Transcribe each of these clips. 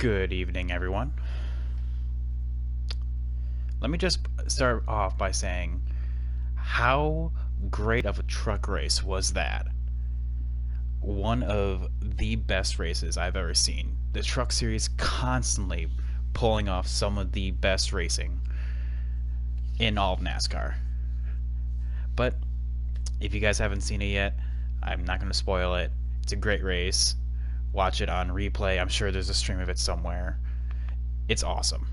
Good evening, everyone. Let me just start off by saying how great of a truck race was that? One of the best races I've ever seen. The Truck Series constantly pulling off some of the best racing in all of NASCAR. But if you guys haven't seen it yet, I'm not going to spoil it. It's a great race. Watch it on replay. I'm sure there's a stream of it somewhere. It's awesome.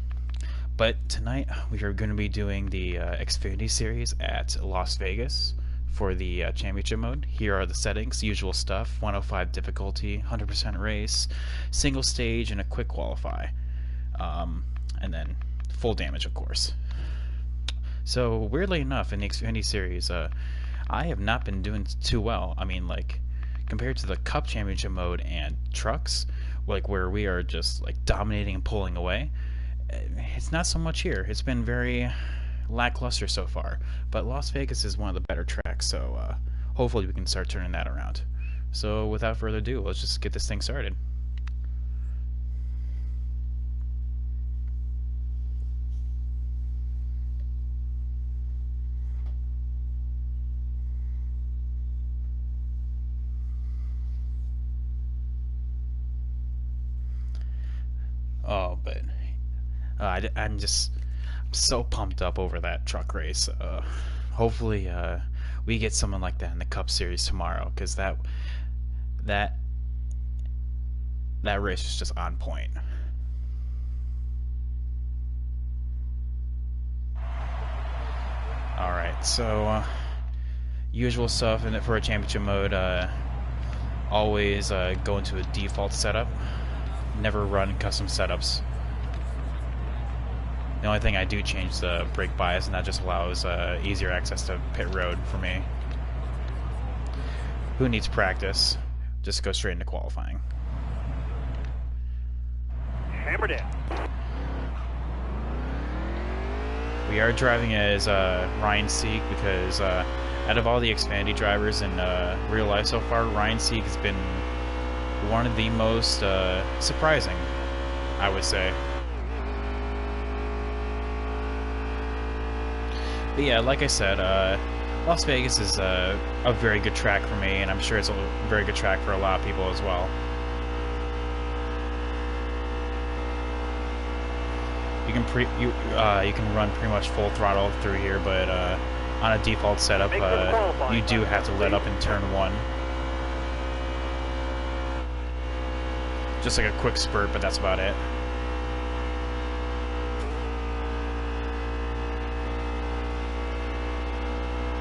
But tonight we are going to be doing the Xfinity series at Las Vegas for the championship mode. Here are the settings, usual stuff: 105 difficulty, 100% race, single stage, and a quick qualify. And then full damage, of course. So weirdly enough, in the Xfinity series, I have not been doing too well. I mean, like, compared to the Cup Championship mode and trucks, like where we are just like dominating and pulling away, it's not so much here. It's been very lackluster so far. But Las Vegas is one of the better tracks, so hopefully we can start turning that around. So without further ado, let's just get this thing started. Oh, but I'm so pumped up over that truck race. Hopefully, we get someone like that in the Cup Series tomorrow, because that race was just on point. All right, so usual stuff in it for a championship mode. Always go into a default setup. Never run custom setups. The only thing I do change is the brake bias, and that just allows easier access to pit road for me. Who needs practice? Just go straight into qualifying. Hammered in. We are driving as Ryan Sieg because out of all the Xfinity drivers in real life so far, Ryan Sieg has been one of the most surprising, I would say. But yeah, like I said, Las Vegas is a very good track for me, and I'm sure it's a very good track for a lot of people as well. You can you can run pretty much full throttle through here, but on a default setup, you do have to let up in turn 1. Just like a quick spurt, but that's about it.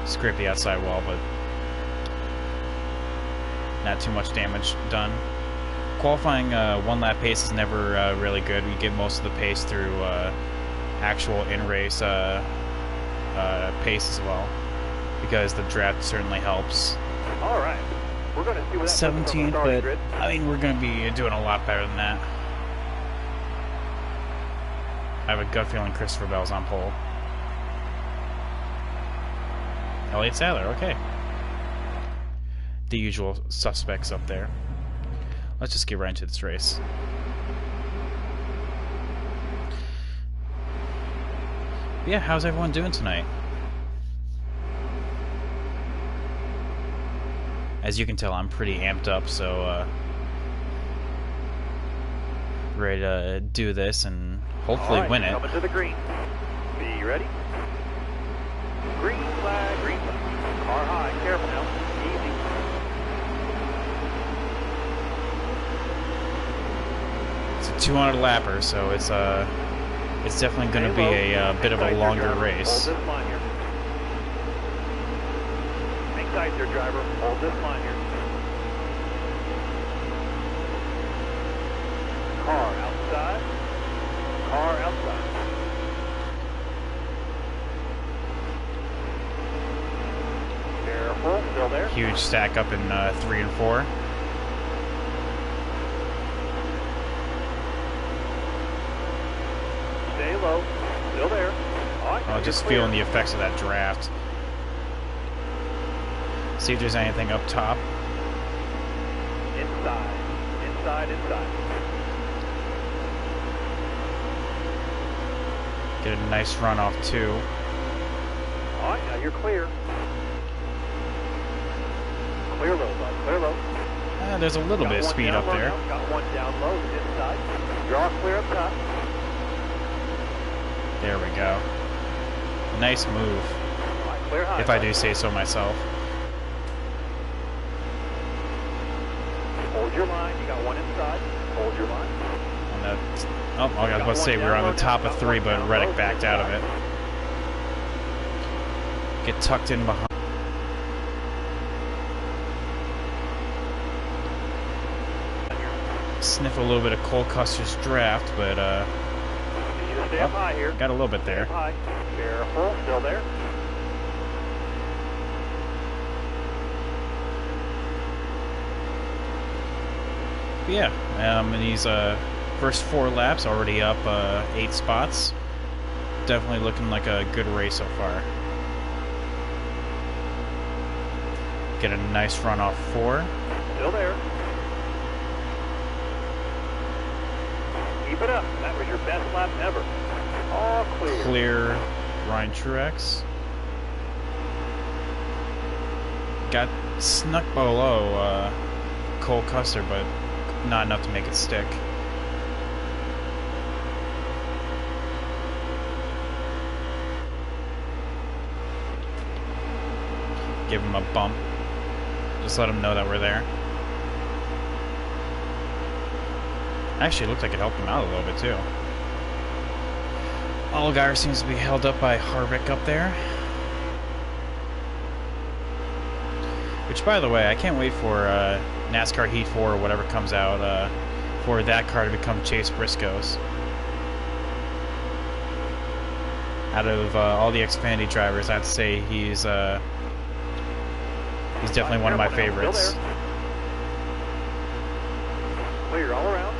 Scrape the outside wall, but not too much damage done. Qualifying one lap pace is never really good. We get most of the pace through actual in-race pace as well, because the draft certainly helps. All right. We're going to see what 17th, but grid. I mean, we're going to be doing a lot better than that. I have a gut feeling Christopher Bell's on pole. Elliott Sadler, okay. The usual suspects up there. Let's just get right into this race. But yeah, how's everyone doing tonight? As you can tell, I'm pretty amped up, so ready to do this and hopefully win it. Coming to the green. Be ready. Green flag, green flag. Car high, careful now. Easy. It's a 200 lapper, so it's definitely going to be a bit of a longer race. Hold this line here. Hang tight there, driver. Hold this line here. Car outside. Car outside. Careful, still there. Huge stack up in 3 and 4. Stay low. Still there. All right, Oh, just feeling the effects of that draft. See if there's anything up top. Inside. Inside, inside. Get a nice run off 2. All right, now you're clear. Clear low, bud. Clear low. There's a little bit of speed up there. Now. Got one down low, inside. Draw clear up top. There we go. Nice move, All right, clear high, if I do say so myself. Hold your line. You got one inside. Hold your line. And that's, oh, I was about to say we were on the top of 3, but Reddick backed out of it. Get tucked in behind. Sniff a little bit of Cole Custer's draft, but Stay up high here. got a little bit there. Stay up high. Careful. Still there. But yeah, in these first 4 laps, already up 8 spots. Definitely looking like a good race so far. Get a nice run off 4. Still there. Keep it up. That was your best lap ever. All clear. Clear Ryan Truex. Got snuck below Cole Custer, but not enough to make it stick. Give him a bump. Just let him know that we're there. Actually, it looked like it helped him out a little bit, too. Allgaier seems to be held up by Harvick up there. Which, by the way, I can't wait for NASCAR Heat 4 or whatever comes out for that car to become Chase Briscoe's. Out of all the Xfinity drivers, I'd say he's definitely one of my favorites. Clear all around.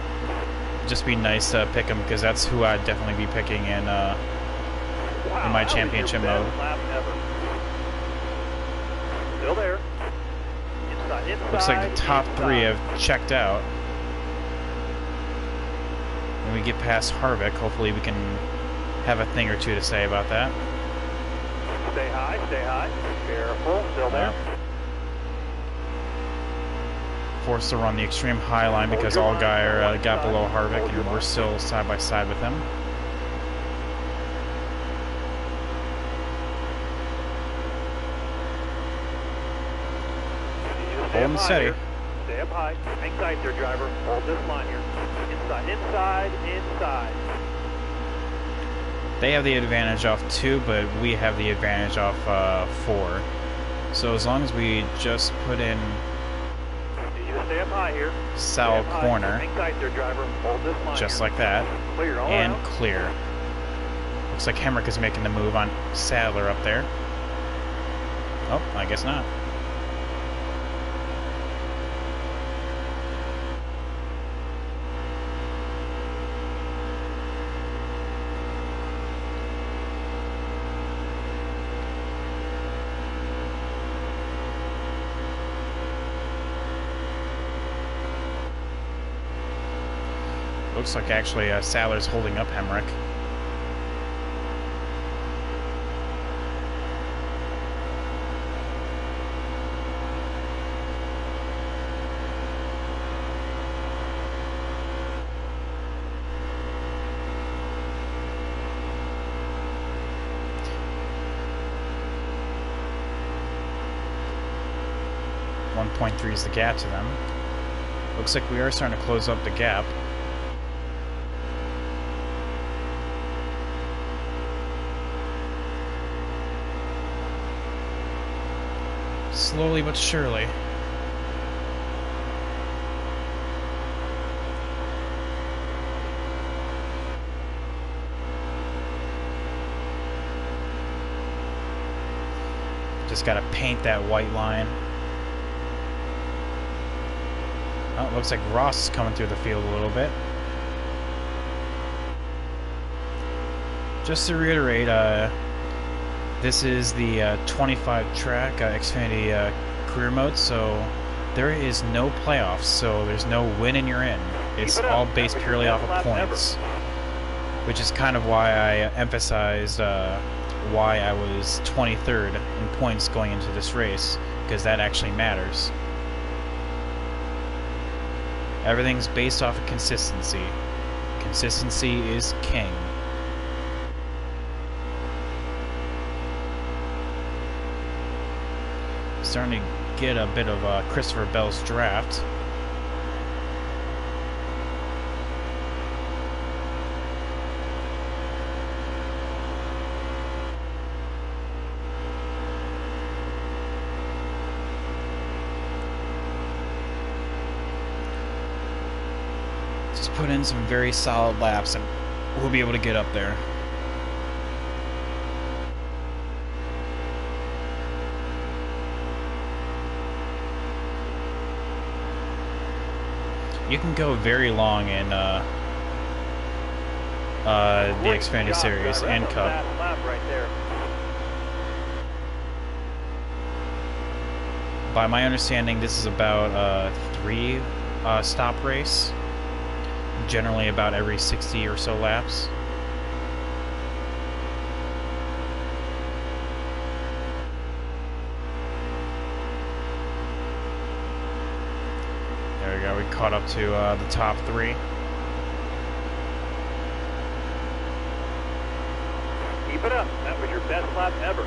Just be nice to pick him, because that's who I'd definitely be picking in my championship mode. Still there. Inside, Looks like the top 3 have checked out. When we get past Harvick, hopefully we can have a thing or two to say about that. Stay high, stay high. Careful, still there. Forced to run the extreme high line because Allgaier got below Harvick, and we're still side by side with him. Hold him steady. Stay up high. Hang tight there, driver. Hold this line here. Inside, inside, inside. They have the advantage off 2, but we have the advantage off 4. So as long as we just put in Stay up high here. Sal corner, hang tight there, driver. Hold this line just here. like that, Clear all and around. clear. Looks like Hemrick is making the move on Sadler up there. Oh, I guess not. Looks like actually Sadler's holding up Hemrick. .3 is the gap to them. Looks like we are starting to close up the gap. Slowly but surely. Just gotta paint that white line. Oh, it looks like Ross is coming through the field a little bit. Just to reiterate, this is the 25 track Xfinity career mode, so there is no playoffs, so there's no win and you're in. It's all based purely off of points. which is kind of why I emphasized why I was 23rd in points going into this race, because that actually matters. Everything's based off of consistency. Consistency is king. Starting to get a bit of Christopher Bell's draft. Just put in some very solid laps and we'll be able to get up there. You can go very long in the Xfinity Series and Cup. By my understanding, this is about a 3-stop race, generally about every 60 or so laps. There we go, we caught up to the top 3. Keep it up. That was your best lap ever.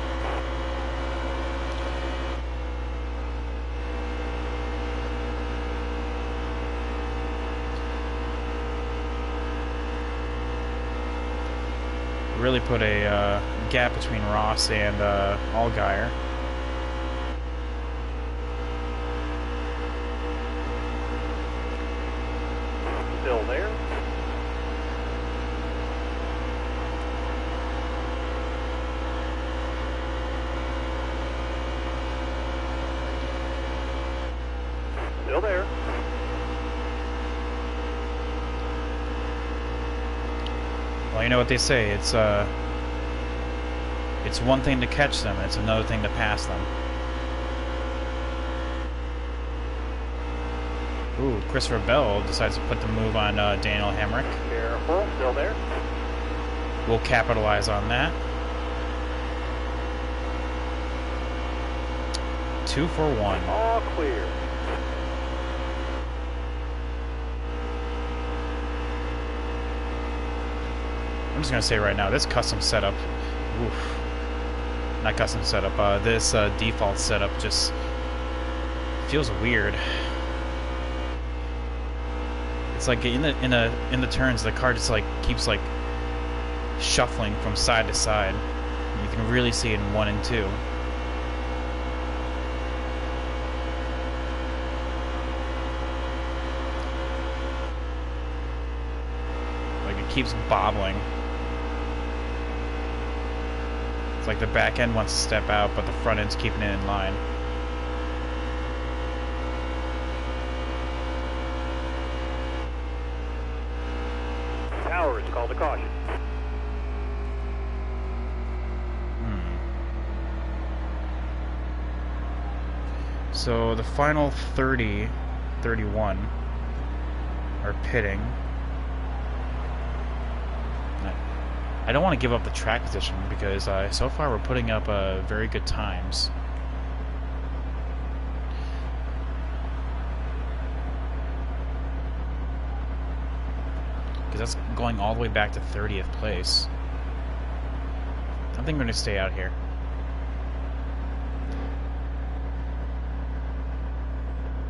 Really put a gap between Ross and Allgaier. Still there. Still there. Well, you know what they say, it's one thing to catch them, it's another thing to pass them. Ooh, Christopher Bell decides to put the move on Daniel Hemrick. Careful, still there. We'll capitalize on that. 2 for 1. All clear. I'm just gonna say right now, this custom setup, oof, not custom setup, this default setup just feels weird. It's like in the turns, the car just like keeps like shuffling from side to side. You can really see it in 1 and 2. Like it keeps bobbling. It's like the back end wants to step out, but the front end's keeping it in line. Towers called a caution. So the final 30, 31 are pitting. I don't want to give up the track position because so far we're putting up very good times. Because that's going all the way back to 30th place. I think we're going to stay out here.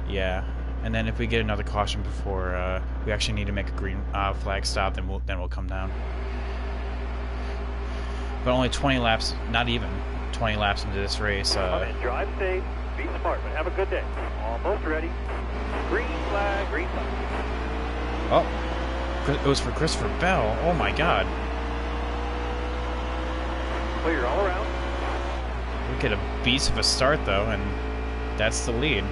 Yeah, and then if we get another caution before we actually need to make a green flag stop, then we'll come down. But only 20 laps, not even 20 laps into this race. Drive safe, be smart, but have a good day. Almost ready. Green flag, green flag. Oh, it was for Christopher Bell. Oh my God. Clear all around. We get a beast of a start though, and that's the lead.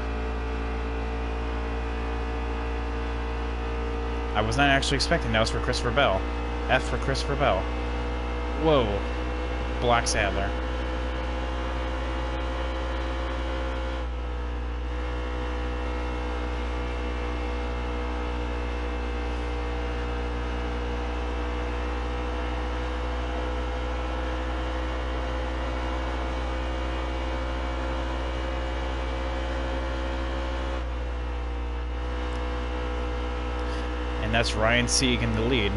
I was not actually expecting that was for Christopher Bell. F for Christopher Bell. Whoa. Black Sadler. And that's Ryan Sieg in the lead.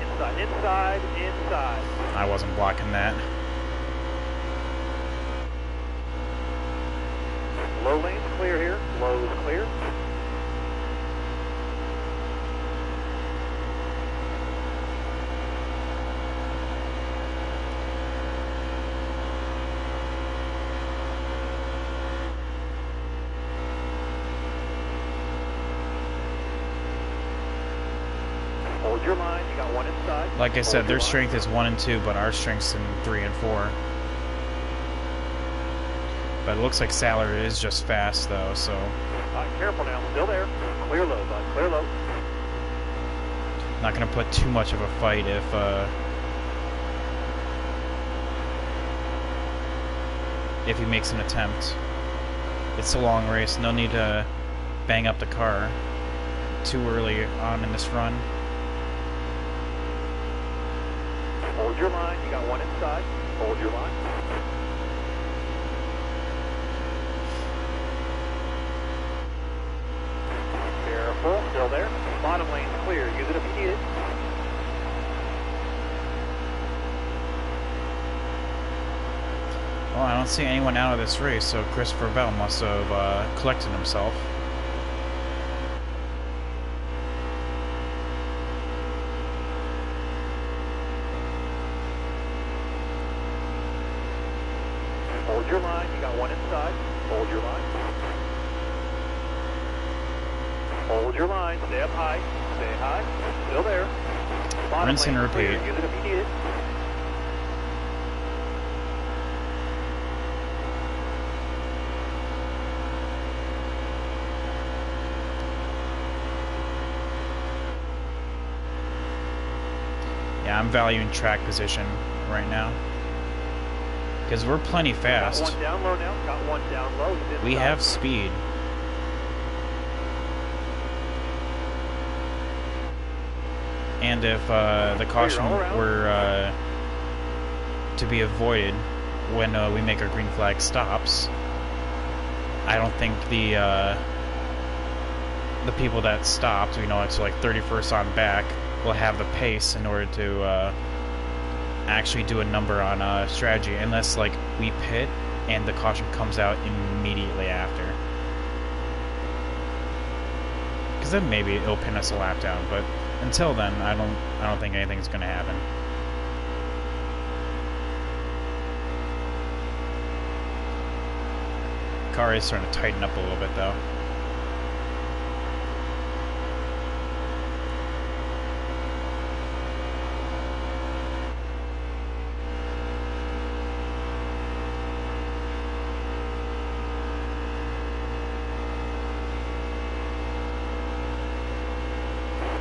Inside, inside, inside. I wasn't blocking that. Low lane's clear here. Low is clear. Hold your line. You got one inside. Like I said, Hold their your line. strength is 1 and 2, but our strength's in 3 and 4. But it looks like Saller is just fast, though, so... Careful now. Still there. Clear low, bud. Clear low. Not going to put too much of a fight if he makes an attempt. It's a long race. No need to bang up the car too early on in this run. Hold your line. You got one inside. Hold your line. Careful. Still there. Bottom lane's clear. Use it if you need it. Well, I don't see anyone out of this race, so Christopher Bell must have collected himself. Hold your line. You got one inside. Hold your line. Hold your line. Stay up high. Stay high. Still there. Bottom Rinse and lane's clear. repeat. Use it if you need it. Yeah, I'm valuing track position right now. Because we're plenty fast. Got one down low now. Got one down low. He's We inside. have speed. And if the caution all around. were to be avoided when we make our green flag stops, I don't think the people that stopped, you know, it's like 31st on back, will have the pace in order to actually do a number on strategy, unless like we pit and the caution comes out immediately after. Because then maybe it'll pin us a lap down, but until then, I don't think anything's gonna happen. Car is starting to tighten up a little bit, though.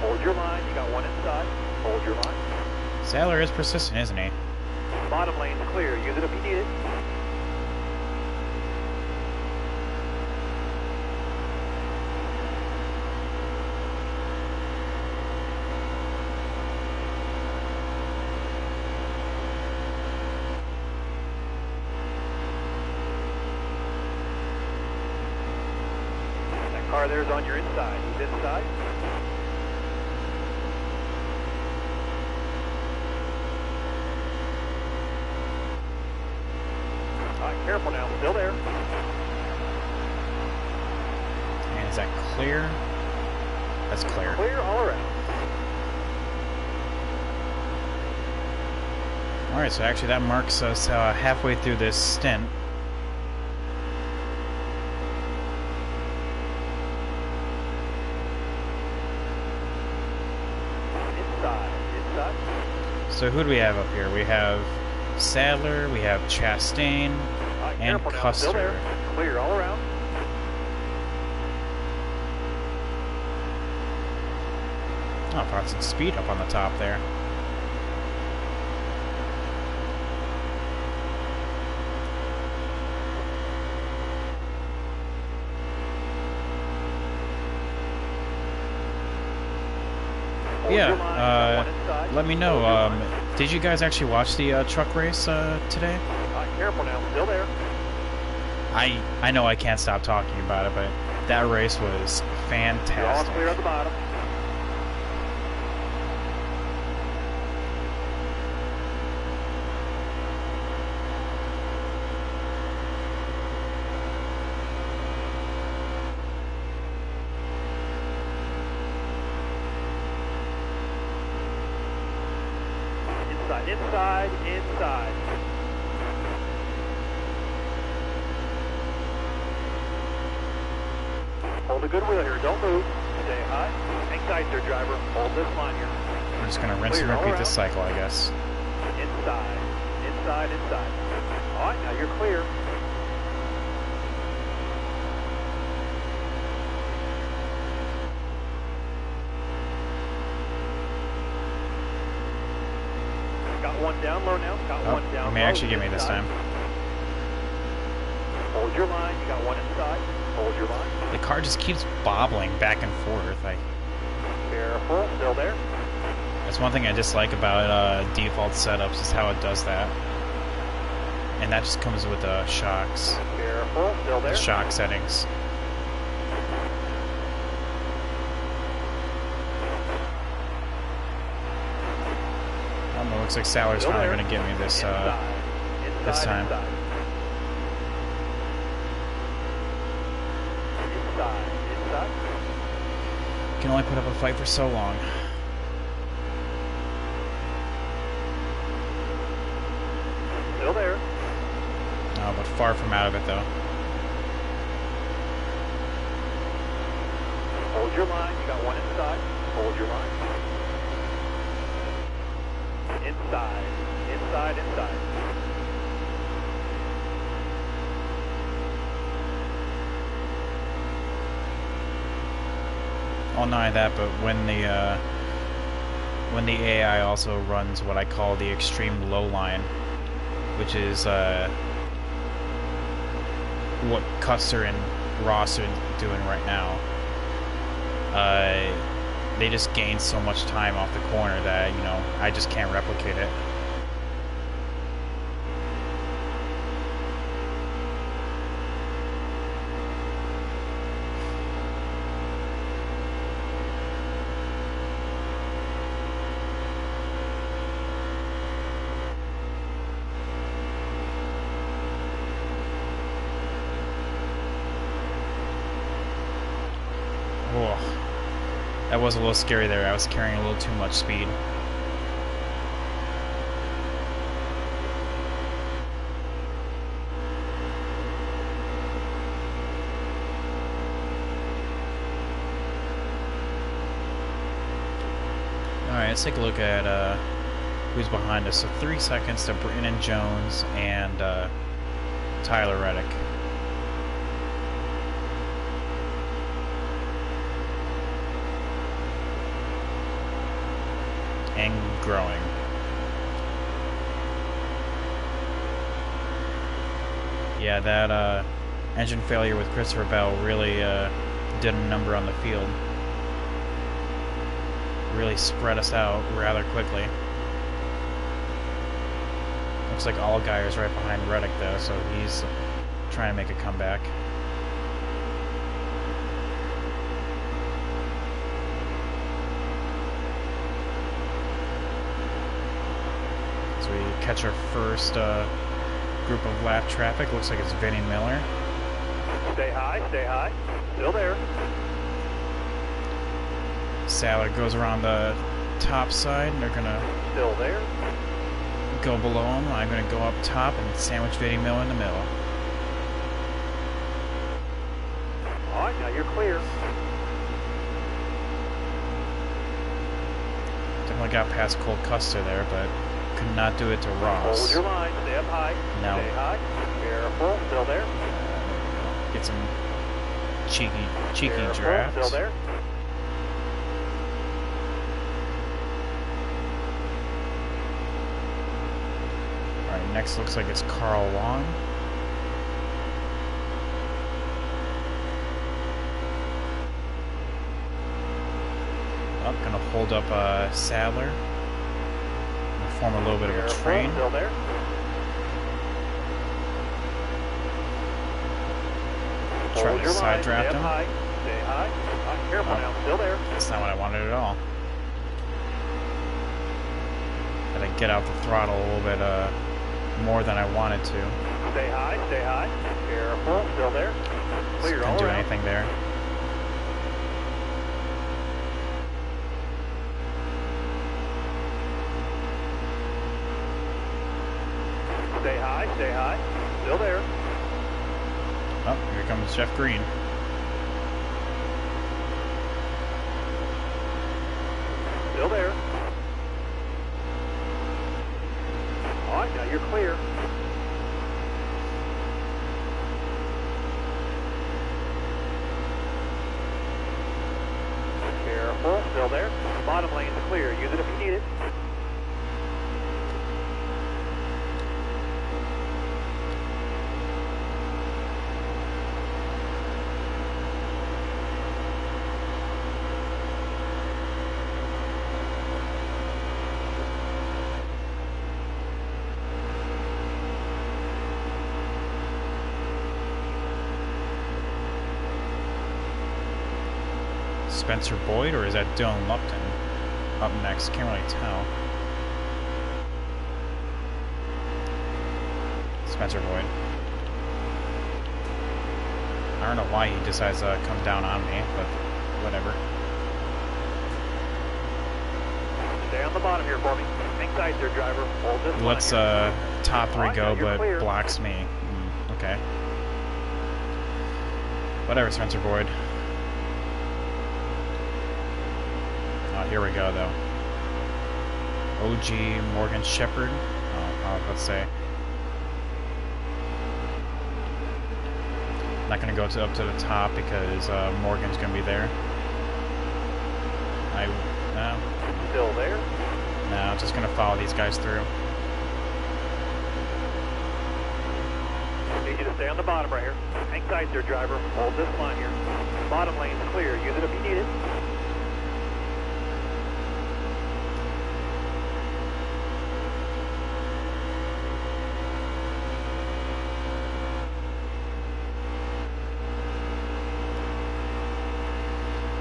Hold your line. You got one inside. Hold your line. Saller is persistent, isn't he? Bottom lane's clear. Use it if you need it. That car there's on your inside. He's inside. Careful now, still there. And is that clear? That's clear. Clear all around. Alright, so actually that marks us halfway through this stint. Inside. So who do we have up here? We have Sadler, we have Chastain, and Careful now, still there. Custer. Clear all around. Oh, brought some speed up on the top there. Yeah, let me know. Did you guys actually watch the truck race today? Careful now, still there. I know I can't stop talking about it, but That race was You're all fantastic. clear at the bottom. Inside, inside, inside. Hold a good wheel here, don't move. Stay high. Hang tight there, driver. Hold this line here. We're just gonna rinse and Clear all repeat this around. cycle, I guess. Inside, inside, inside. All right, now you're clear. Got one down low now. Got Oh, one down you may low. actually get me this Inside. time. Hold your line. You got one inside. Hold your line. The car just keeps bobbling back and forth. Careful. Still there. That's one thing I dislike about default setups is how it does that. And that just comes with shocks, Careful. Still there. shock settings. I don't know, looks like Saller's Still finally there. going to get me this Inside. this Inside, time. Inside. Inside. Inside. Can only put up a fight for so long. Still there. But far from out of it, though. Hold your line. You got one inside. Hold your line. Inside. Inside. Inside. I'll deny that, but when the AI also runs what I call the extreme low line, which is what Custer and Ross are doing right now, they just gain so much time off the corner that, you know, I just can't replicate it. Whoa. That was a little scary there. I was carrying a little too much speed. Alright, let's take a look at who's behind us. So 3 seconds to Brandon Jones and Tyler Reddick. And growing. Yeah, that engine failure with Christopher Bell really did a number on the field. Really spread us out rather quickly. Looks like Allgaier's right behind Reddick though, so he's trying to make a comeback. As we catch our first group of lap traffic, looks like it's Vinnie Miller. Stay high. Stay high. Still there. Saller goes around the top side, and they're gonna Still there. go below him. I'm gonna go up top and sandwich Vinnie Miller in the middle. All right, now you're clear. Definitely got past Cole Custer there, but could not do it to Hold Ross. your line. Stay up high. No. Stay high. Careful. Still there. Get some cheeky Careful. drafts. Still there. Alright, next looks like it's Carl Long. Up, gonna hold up Sadler. Gonna form a little bit of a Careful. train. Still there. try to side draft Stay him. high. Stay high. Careful now. Still there. That's not what I wanted at all. Had to get out the throttle a little bit more than I wanted to. Stay high. Stay high. Careful. Still there. Clear all Didn't do around. anything there. Stay high. Stay high. Still there. Oh, here comes Jeff Green. Still there. All right, now you're clear. Careful. Still there. Bottom lane's clear. Use it if you need it. Spencer Boyd, or is that Dylan Lupton up next? Can't really tell. Spencer Boyd. I don't know why he decides to come down on me, but whatever. Stay on the bottom here for me. Hang tight there, driver. Hold this line Let's here. top three Alright, go, now you're but clear. blocks me. Okay. Whatever, Spencer Boyd. Oh, here we go, though. OG Morgan Shepherd. Oh, let's say. Not going to go up to the top because Morgan's going to be there. No, Still there. I'm just going to follow these guys through. Need you to stay on the bottom right here. Hang tight there, driver. Hold this line here. Bottom lane's clear. Use it if you need it.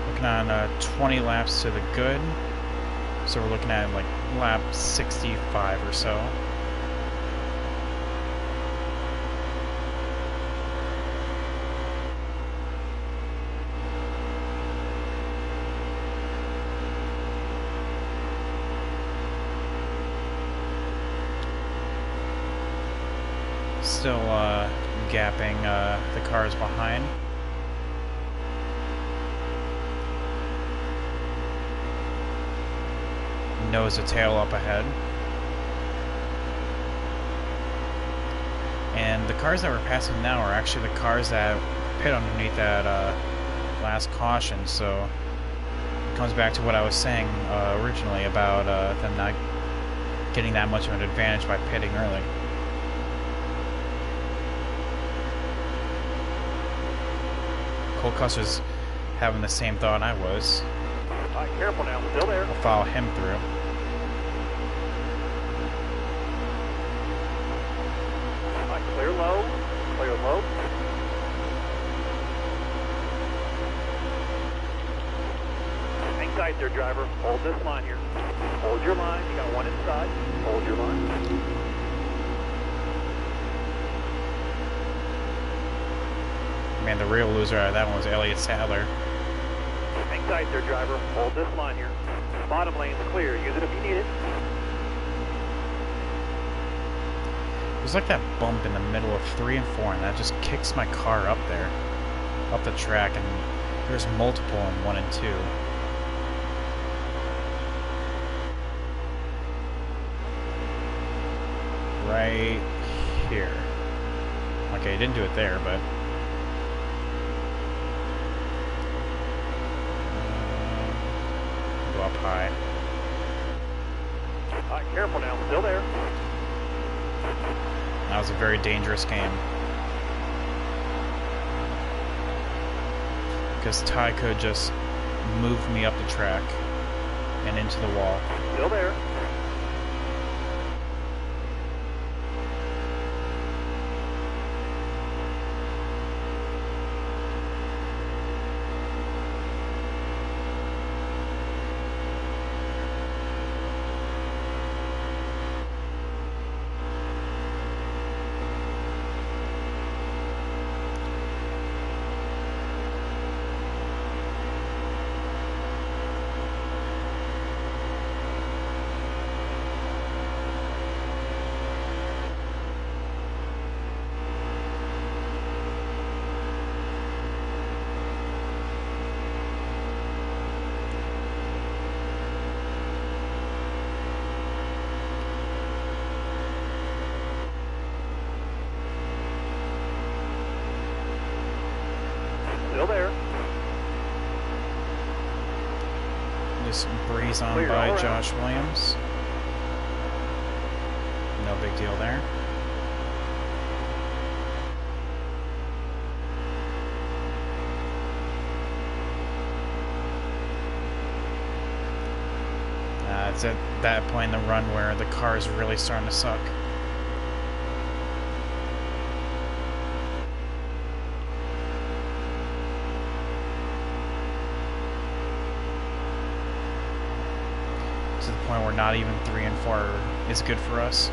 Looking on 20 laps to the good. So we're looking at like lap 65 or so. Still gapping the cars behind. Nose to tail up ahead. And the cars that we're passing now are actually the cars that pit underneath that last caution, so it comes back to what I was saying originally about them not getting that much of an advantage by pitting early. Cole Custer's having the same thought I was. All right, careful now. Still there. We'll follow him through. All right, clear low. Clear low. Hang tight there, driver. Hold this line here. Hold your line. You got one inside. Hold your line. Man, the real loser out of that one was Elliott Sadler. Hang tight there, driver. Hold this line here. Bottom lane's clear. Use it if you need it. There's like that bump in the middle of 3 and 4, and that just kicks my car up there, up the track, and there's multiple in 1 and 2. Right here. Okay, didn't do it there, but go up high. All right, careful now. Still there. That was a very dangerous game. Because Ty could just move me up the track and into the wall. Still there. just breeze on Clear all by around. Josh Williams. No big deal there. It's at that point in the run where the car is really starting to suck. To the point where not even 3 and 4 is good for us.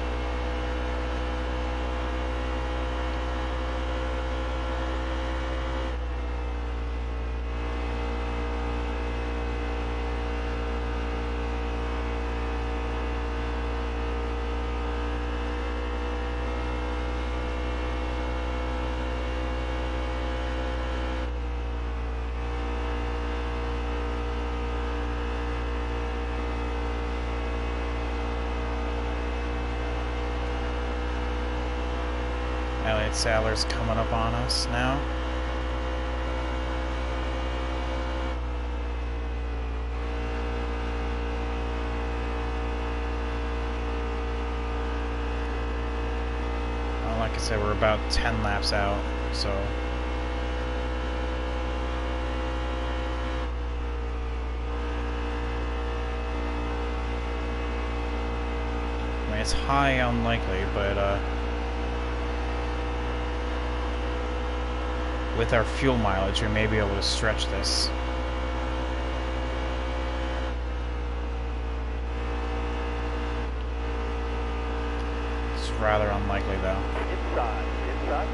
Elliott Sadler's coming up on us now. Well, like I said, we're about 10 laps out, so... I mean, it's high unlikely, but, with our fuel mileage, we may be able to stretch this. It's rather unlikely, though. Inside.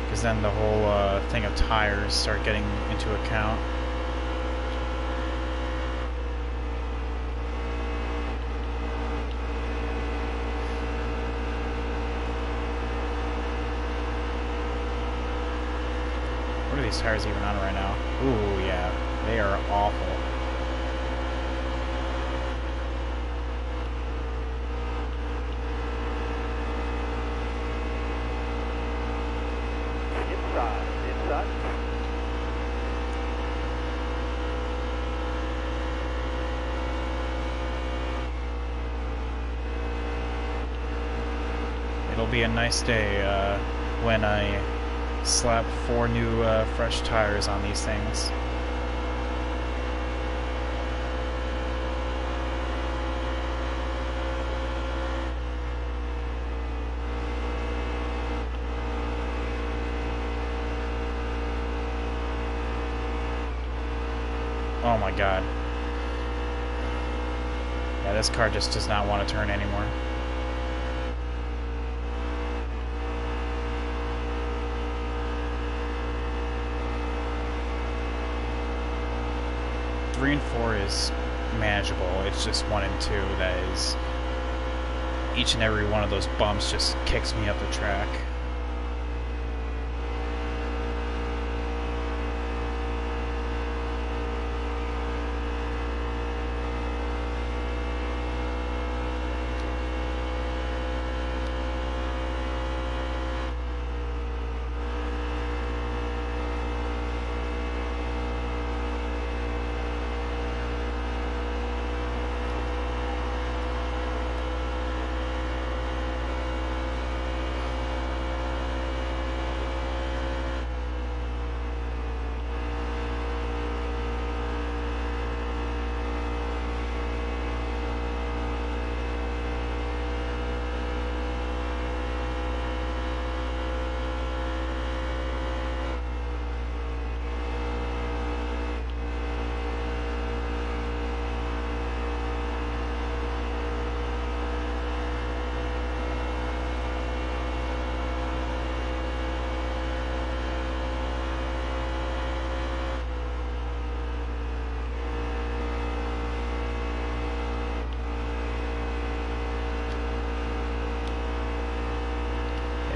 Because then the whole thing of tires start getting into account. What are these tires even on right now? Ooh, yeah. They are awful. Inside. It'll be a nice day when I slap 4 new fresh tires on these things. Oh my god. Yeah, this car just does not want to turn anymore. Three and 4 is manageable. It's just 1 and 2 that is... Each and every one of those bumps just kicks me up the track.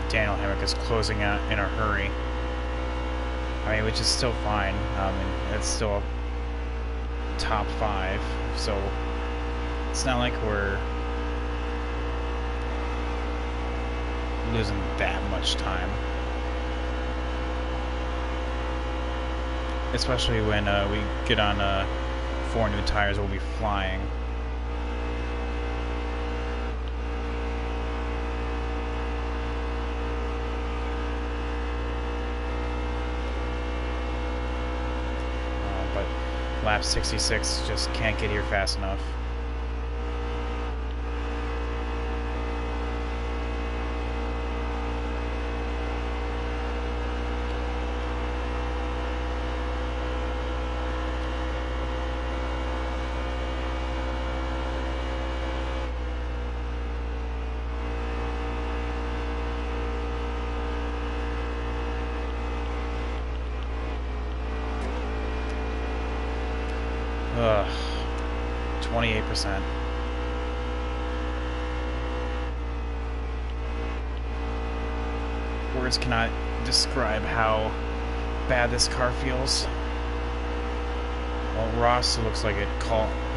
Daniel Hammock is closing out in a hurry. I mean, which is still fine. It's still a top 5, so it's not like we're losing that much time. Especially when we get on 4 new tires will be flying. But lap 66 just can't get here fast enough. Ugh, 28%. Words cannot describe how bad this car feels. Well, Ross looks like he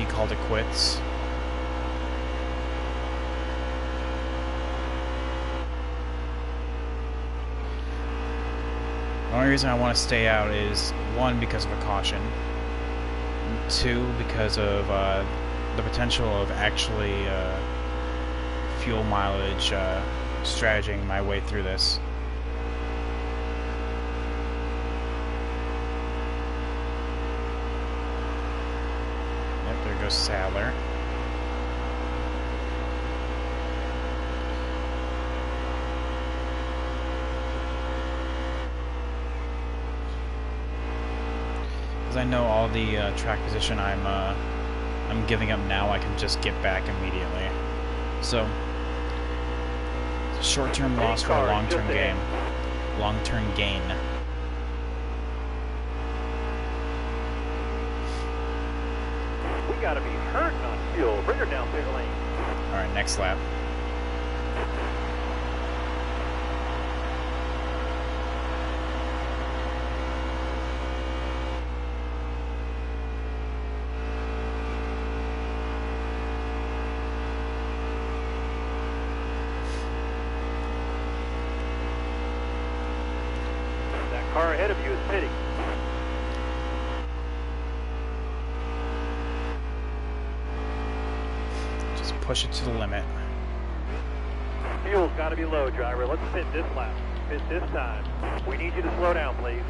called it quits. The only reason I want to stay out is, 1, because of a caution. 2, because of the potential of actually fuel mileage strategizing my way through this. Yep, there goes Sadler. I know all the track position I'm giving up now, I can just get back immediately. So, short-term loss for a long-term gain. Long-term gain. We gotta be hurting on fuel. Bring her down pit lane. All right, next lap. Car ahead of you is pitting. Just push it to the limit. Fuel's got to be low, driver. Let's pit this lap. Pit this time. We need you to slow down, please.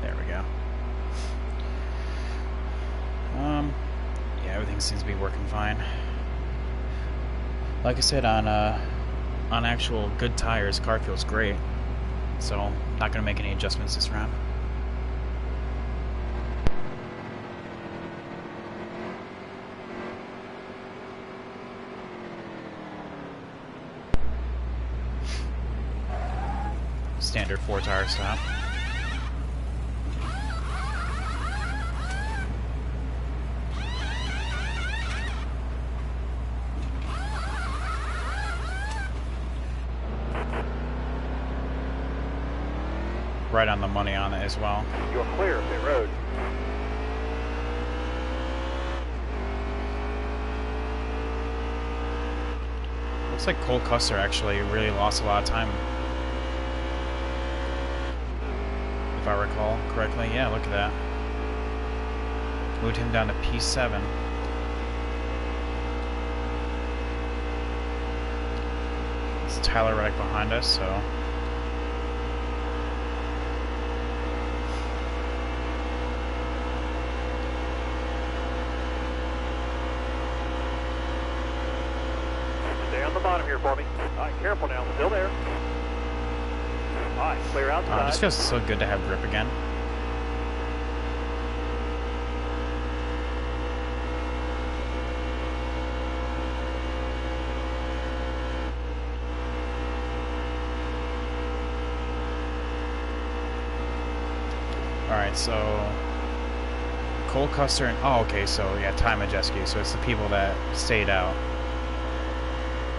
There we go. Yeah, everything seems to be working fine. Like I said, on actual good tires, car feels great. So, not going to make any adjustments this round. Standard 4-tire stop. Right on the money on it as well. You're clear of pit road. Looks like Cole Custer actually really lost a lot of time. If I recall correctly. Yeah, look at that. Moved him down to P7. It's Tyler right behind us, so... Stay on the bottom here for me. All right, careful now. Still there. All right, clear outside. This feels so good to have grip again. Alright, so Cole Custer and okay, so yeah, Ty Majeski, so it's the people that stayed out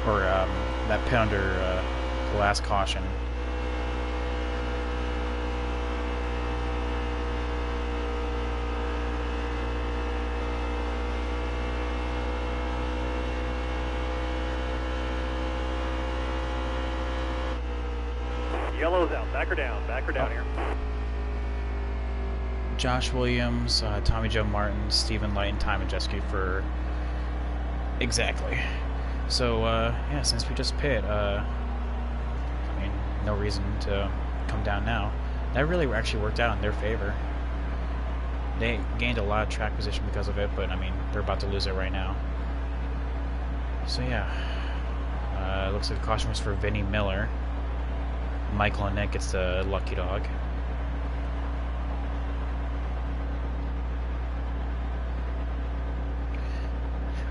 or that pit under the last caution. Yellow's out. Back her down. Back her down here. Josh Williams, Tommy Joe Martin, Stephen Light, and Ty Majeski for exactly. So yeah, since we just pit, I mean, no reason to come down now. That really actually worked out in their favor. They gained a lot of track position because of it, but I mean, they're about to lose it right now. So yeah, looks like the caution was for Vinnie Miller. Michael and Nick gets the lucky dog.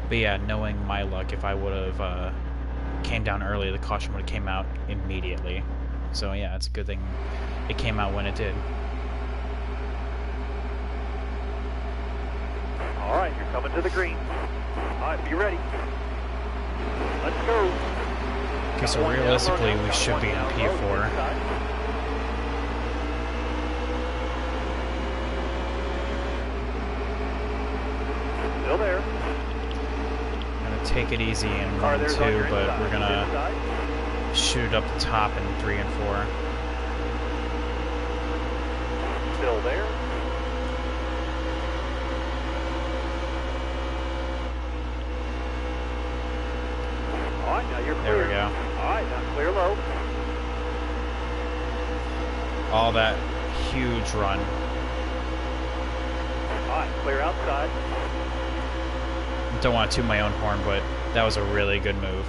But yeah, knowing my luck, if I would have came down early, the caution would have came out immediately. So yeah, it's a good thing it came out when it did. All right, you're coming to the green. All right, be ready. Let's go. Okay, so realistically, we should be in P4. Still there. Gonna take it easy in 1 and 2, but we're gonna shoot up the top in 3 and 4. Still there. All right, now you're clear. There we go. All right, now clear low. All that huge run. All right, clear outside. Don't want to toot my own horn, but that was a really good move.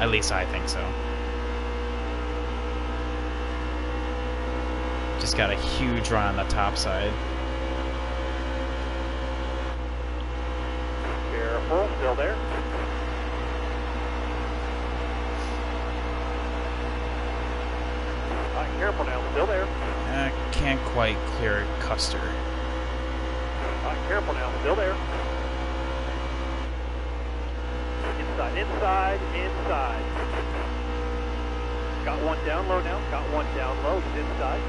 At least I think so. Just got a huge run on the top side. Careful, still there. All right, careful now, still there. Can't quite clear Custer. All right, careful now, still there. Inside, inside, inside. Got one down low now, got one down low, he's inside.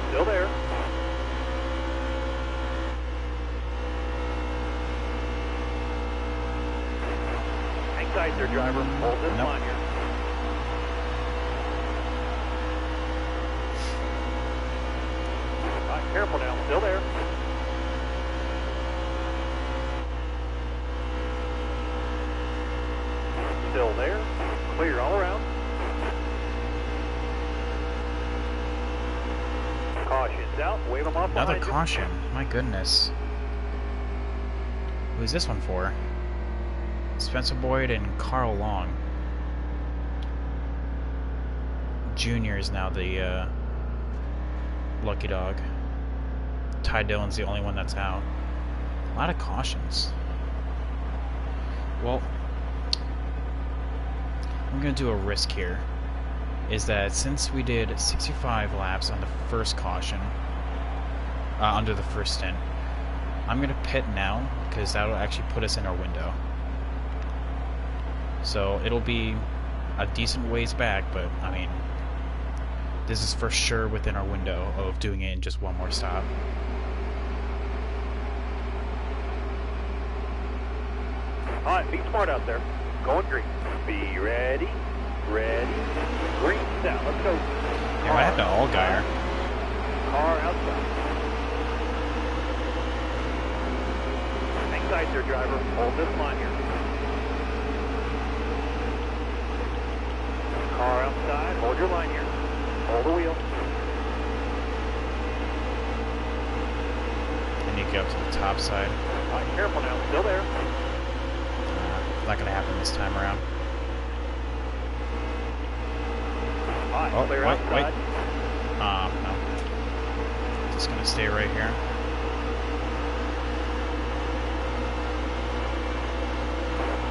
Still there. Hang tight there, driver. Hold this line here. All right, careful now. Still there. Still there. Clear all around. Caution's out. Wave them off. Another caution. My goodness. Who's this one for? Spencer Boyd and Carl Long. Junior is now the lucky dog. Ty Dillon's the only one that's out. A lot of cautions. Well, I'm going to do a risk here. Is that since we did 65 laps on the first caution, under the first stint, I'm going to pit now, because that'll actually put us in our window. So it'll be a decent ways back, but I mean, this is for sure within our window of doing it in just one more stop. Alright, be smart out there. Going green. Be ready. Ready. Green out. Let's go. Yeah, I have to all gyre. Car outside. Hang tight there, driver. Hold this line here. Car outside. Hold your line here. Hold the wheel. And you go up to the top side. Alright, careful now. Still there. Not going to happen this time around. Alright, Oh, clear wait. outside. No. Just going to stay right here.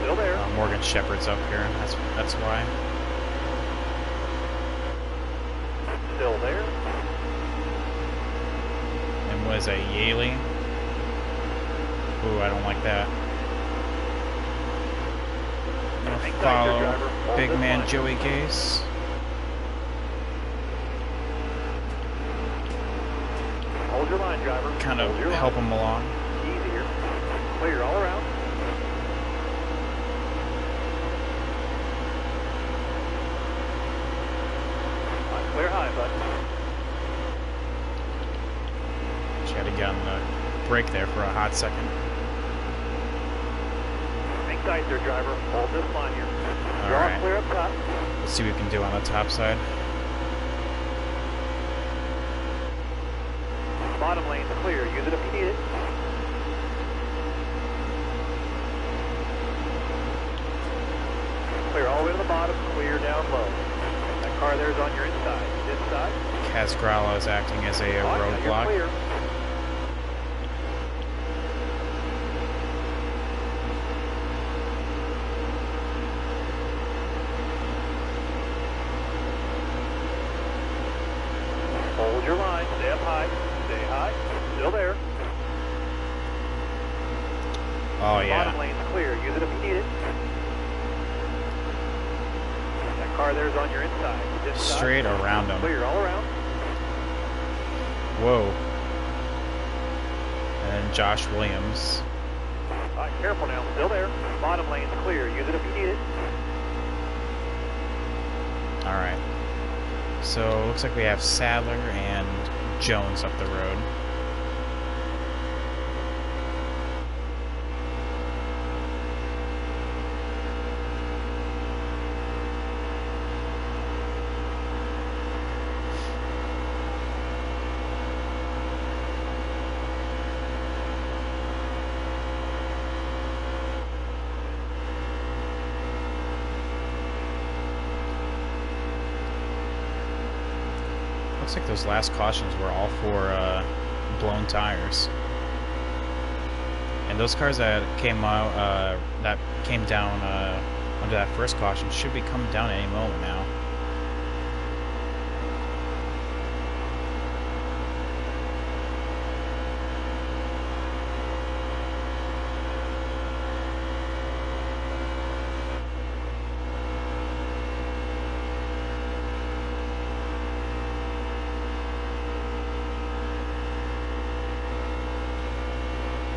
Still there. Morgan Shepherd's up here. That's why. Still there. And what is that, Yaley? Ooh, I don't like that. I'm Hang gonna tight there, follow driver. Hold big this man line. Joey Gase. Hold your line, driver. Kind of Hold your help line. him along. Easy here. Clear all around. Clear high, bud. She had to get on the brake there for a hot second. Hang tight there, driver. Hold this line here. You're all Alright. clear up top. Let's see what we can do on the top side. Bottom lane's clear. Use it if you need it. Clear all the way to the bottom. Clear down low. That car there's on your inside. This side. Casgrala is acting as a Now you're roadblock. clear. Hold your line. Stay up high. Stay high. Still there. Oh Bottom yeah. lane's clear. Use it if you need it. That car there's on your inside. This side. Straight around him. Clear all around. Whoa. And then Josh Williams. All right, careful now. Still there. Bottom lane's clear. Use it if you need it. Alright. So looks like we have Sadler and Jones up the road. Looks like those last cautions were all for blown tires. And those cars that came out, that came down under that first caution should be coming down any moment now.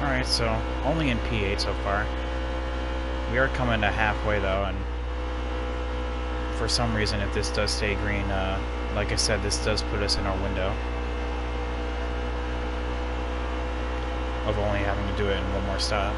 Alright, so only in P8 so far. We are coming to halfway though, and for some reason if this does stay green, like I said, this does put us in our window of only having to do it in one more stop.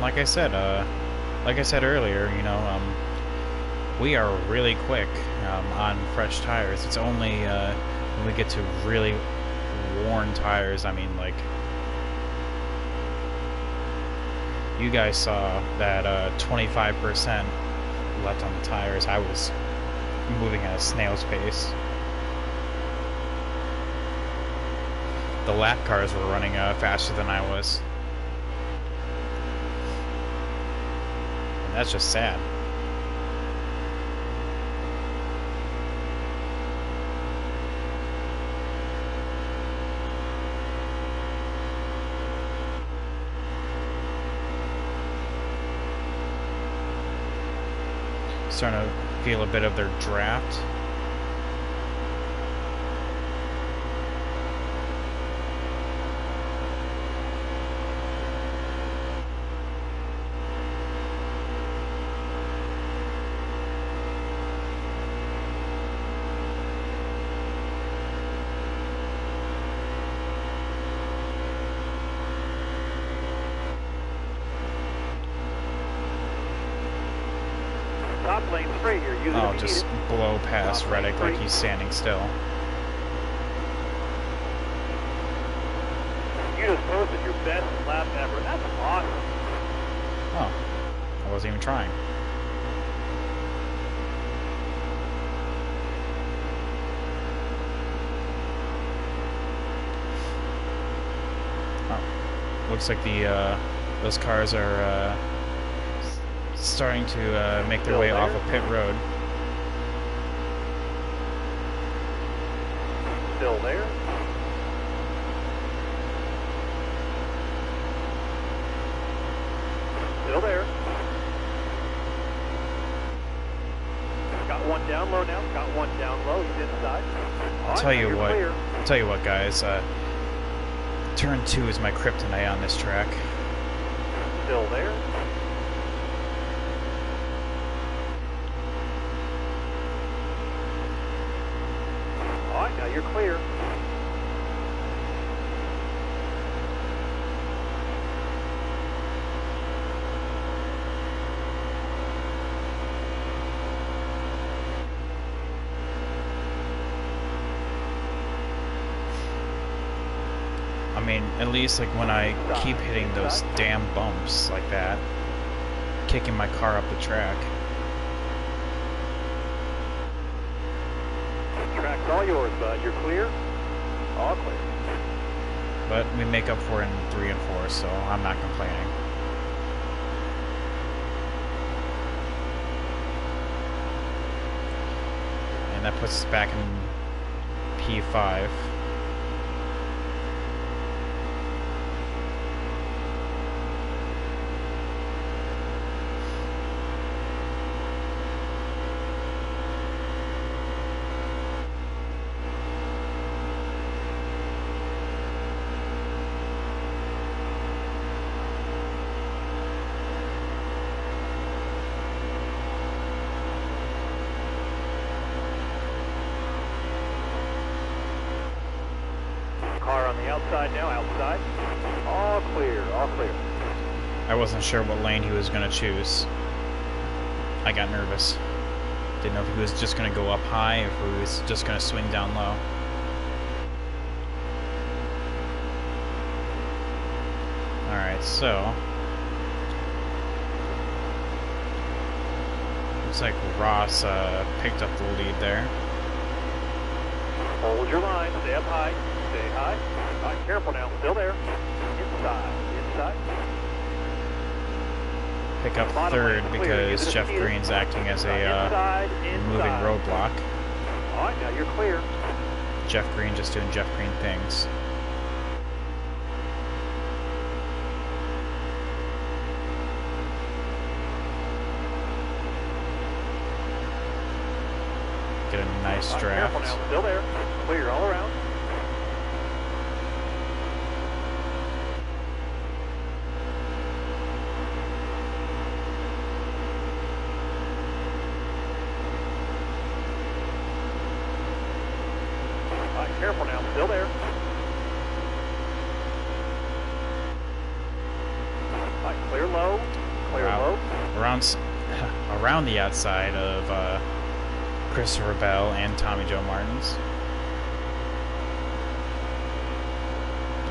Like I said earlier, you know, we are really quick on fresh tires. It's only when we get to really worn tires. I mean, like, you guys saw that 25% left on the tires. I was moving at a snail's pace. The lap cars were running faster than I was. That's just sad. Starting to feel a bit of their draft. use it Oh, if you need just it. blow past Stop Reddick like free. he's standing still. You just posted your best lap ever. That's awesome. Oh, I wasn't even trying. Oh, looks like those cars are starting to make their Still way there? off of pit road. Still there. Still there. Got one down low now. Got one down low. He's inside. I'll tell you what, guys. Turn 2 is my kryptonite on this track. Still there. All right, now you're clear. I mean, at least like when I keep hitting those damn bumps like that, kicking my car up the track. Track's all yours, bud. You're clear. All clear. But we make up for it in 3 and 4, so I'm not complaining. And that puts us back in P5. Car on the outside now, outside. All clear, all clear. I wasn't sure what lane he was going to choose. I got nervous. Didn't know if he was just going to go up high, or if he was just going to swing down low. Alright, so... looks like Ross picked up the lead there. Hold your line, stay up high, stay high. All right, careful now, still there. Inside. Pick up third because Jeff Green's acting as a moving roadblock. All right, now you're clear. Jeff Green just doing Jeff Green things. Get a nice draft. Careful now, still there. Clear all around. All right, careful now, still there. All right, clear low. Clear low. Around the outside of Christopher Bell and Tommy Joe Martins.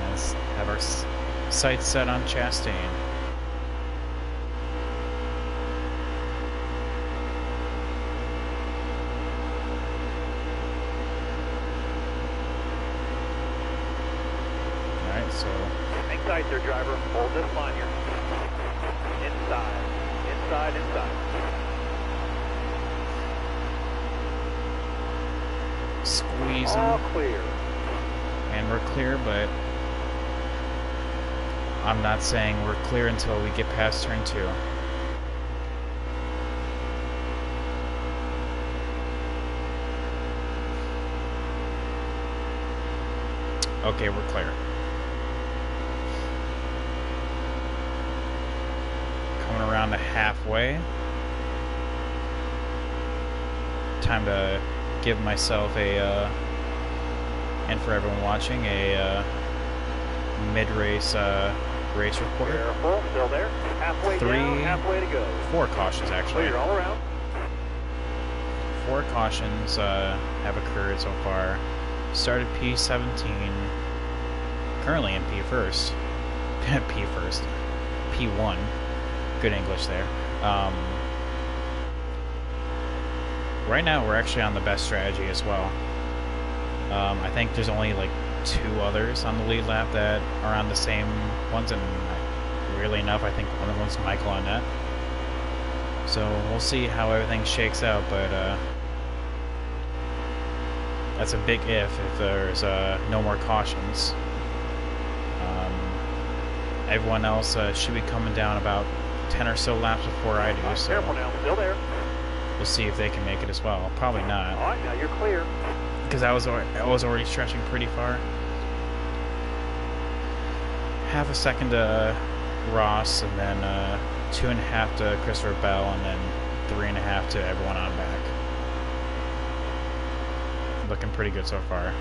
Let's have our sights set on Chastain. Alright, so... hang tight there, driver. Hold this line here. Inside. Squeezing. All clear. And we're clear, but I'm not saying we're clear until we get past turn 2. Okay, we're clear. Coming around to halfway. Time to give myself a, and for everyone watching, a mid-race race report. Careful, still there. Halfway down, halfway to go. 4 cautions actually. Clear all around. 4 cautions have occurred so far. Started P17, currently in P first. P first. P1. Good English there. Right now, we're actually on the best strategy as well. I think there's only like 2 others on the lead lap that are on the same ones, and weirdly enough, I think one of them's Michael Annette. So we'll see how everything shakes out, but that's a big if there's no more cautions. Everyone else should be coming down about 10 or so laps before I do, so careful now, still there. We'll see if they can make it as well. Probably not. All right, now you're clear. Because I was already stretching pretty far. Half a second to Ross, and then 2.5 to Christopher Bell, and then 3.5 to everyone on back. Looking pretty good so far.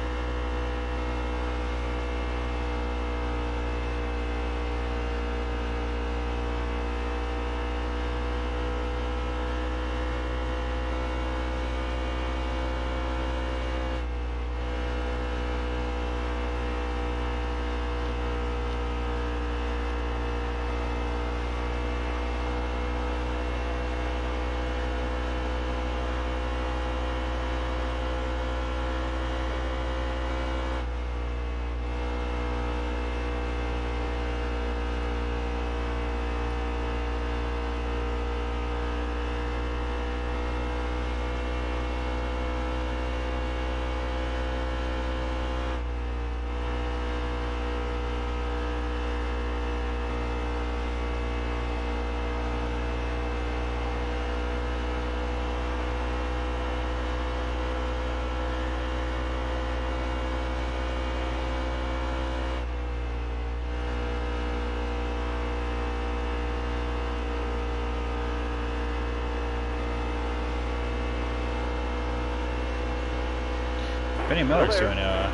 Benny Miller's doing a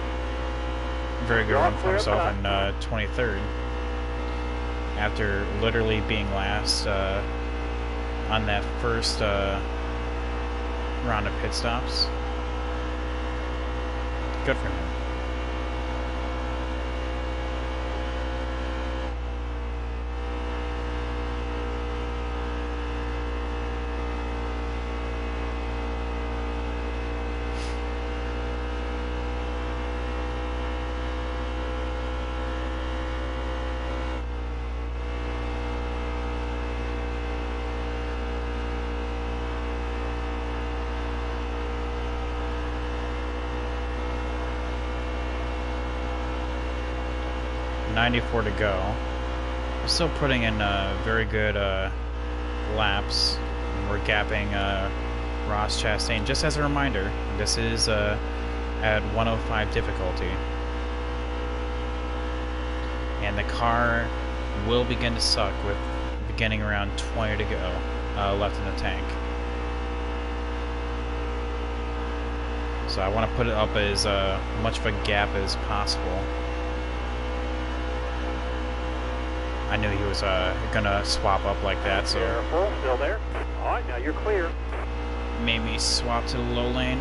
very good run for himself in 23rd. After literally being last on that first round of pit stops. Good for him. .94 to go. We're still putting in very good laps. We're gapping Ross Chastain. Just as a reminder, this is at 105 difficulty. And the car will begin to suck with beginning around 20 to go left in the tank. So I want to put it up as much of a gap as possible. I knew he was gonna swap up like that, so careful, still there. All right, now you're clear. Made me swap to the low lane.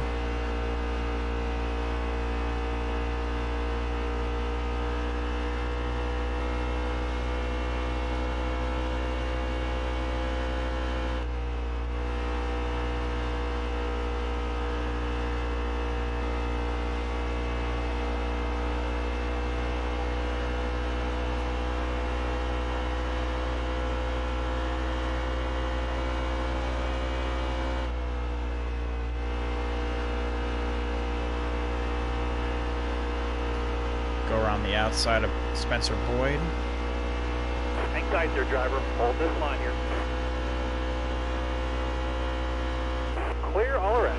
On the outside of Spencer Boyd. Hang tight there, driver. Hold this line here. Clear all around.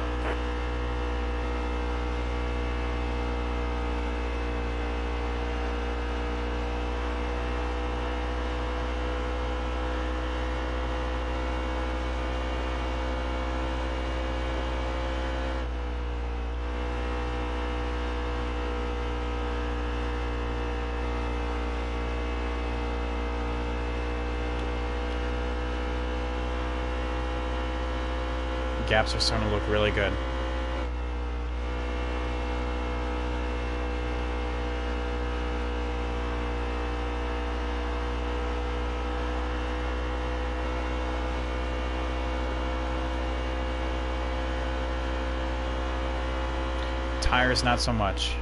gaps are starting to look really good. Tires, not so much.